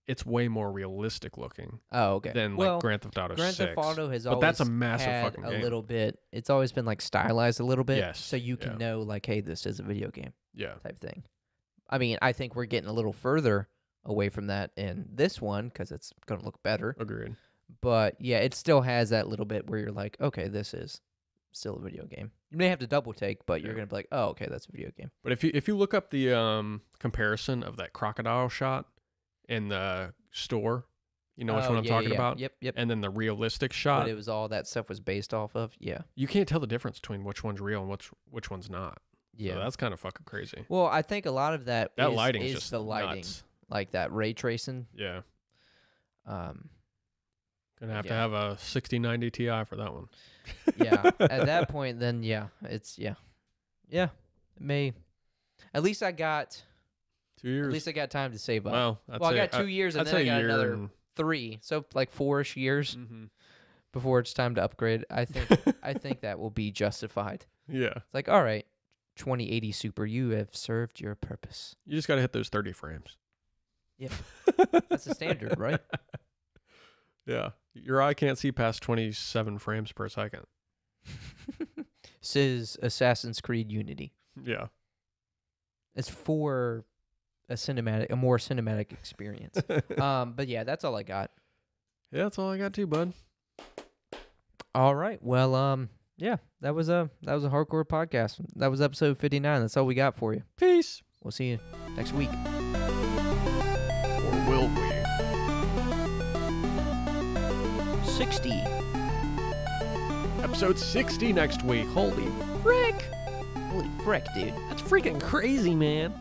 Speaker 2: it's way more realistic looking
Speaker 1: Oh, okay.
Speaker 2: than
Speaker 1: well,
Speaker 2: like Grand Theft Auto
Speaker 1: Grand
Speaker 2: 6.
Speaker 1: Theft Auto has
Speaker 2: But
Speaker 1: always
Speaker 2: that's a massive
Speaker 1: had
Speaker 2: fucking
Speaker 1: a
Speaker 2: game.
Speaker 1: little bit. It's always been like stylized a little bit,
Speaker 2: Yes,
Speaker 1: so you can
Speaker 2: yeah.
Speaker 1: know like, hey, this is a video game
Speaker 2: Yeah.
Speaker 1: type thing. I mean, I think we're getting a little further away from that in this one because it's going to look better.
Speaker 2: Agreed.
Speaker 1: But yeah, it still has that little bit where you're like, okay, this is still a video game. You may have to double take, but you're
Speaker 2: Yeah.
Speaker 1: going to be like, oh, okay, that's a video game.
Speaker 2: But if you look up the comparison of that crocodile shot in the store, you know which one I'm talking about?
Speaker 1: Yep.
Speaker 2: And then the realistic
Speaker 1: But
Speaker 2: shot,
Speaker 1: it was all that stuff was based off of. Yeah.
Speaker 2: you can't tell the difference between which one's real and which one's not.
Speaker 1: Yeah.
Speaker 2: So that's kind of fucking crazy.
Speaker 1: Well, I think a lot of that
Speaker 2: Lighting
Speaker 1: is
Speaker 2: is just
Speaker 1: the lighting,
Speaker 2: nuts.
Speaker 1: like that ray tracing.
Speaker 2: Yeah.
Speaker 1: Um,
Speaker 2: Gonna have to
Speaker 1: Yeah.
Speaker 2: have a 6090 Ti for that one.
Speaker 1: yeah. At that point, then it's yeah. It may. At least I got.
Speaker 2: 2 years.
Speaker 1: At least I got time to save up.
Speaker 2: well,
Speaker 1: well, I got 2 years, and
Speaker 2: I'd
Speaker 1: then I
Speaker 2: say a
Speaker 1: got
Speaker 2: year
Speaker 1: another
Speaker 2: and-
Speaker 1: 3, so like 4ish years
Speaker 2: Mhm.
Speaker 1: before it's time to upgrade. I think that will be justified.
Speaker 2: Yeah.
Speaker 1: It's like, all right, 2080 Super, you have served your purpose.
Speaker 2: You just gotta hit those 30 frames.
Speaker 1: Yeah, that's the standard, right?
Speaker 2: Yeah. Your eye can't see past 27 frames per second.
Speaker 1: Says Assassin's Creed Unity.
Speaker 2: Yeah.
Speaker 1: It's for a more cinematic experience. But yeah, that's all I got.
Speaker 2: Yeah, that's all I got too, bud.
Speaker 1: All right. Well, yeah, that was a hardcore podcast. That was episode 59. That's all we got for you.
Speaker 2: Peace.
Speaker 1: We'll see you next week.
Speaker 2: Or will we?
Speaker 1: 60.
Speaker 2: Episode 60 next week.
Speaker 1: Holy frick. Holy frick, dude.
Speaker 2: That's freaking crazy, man.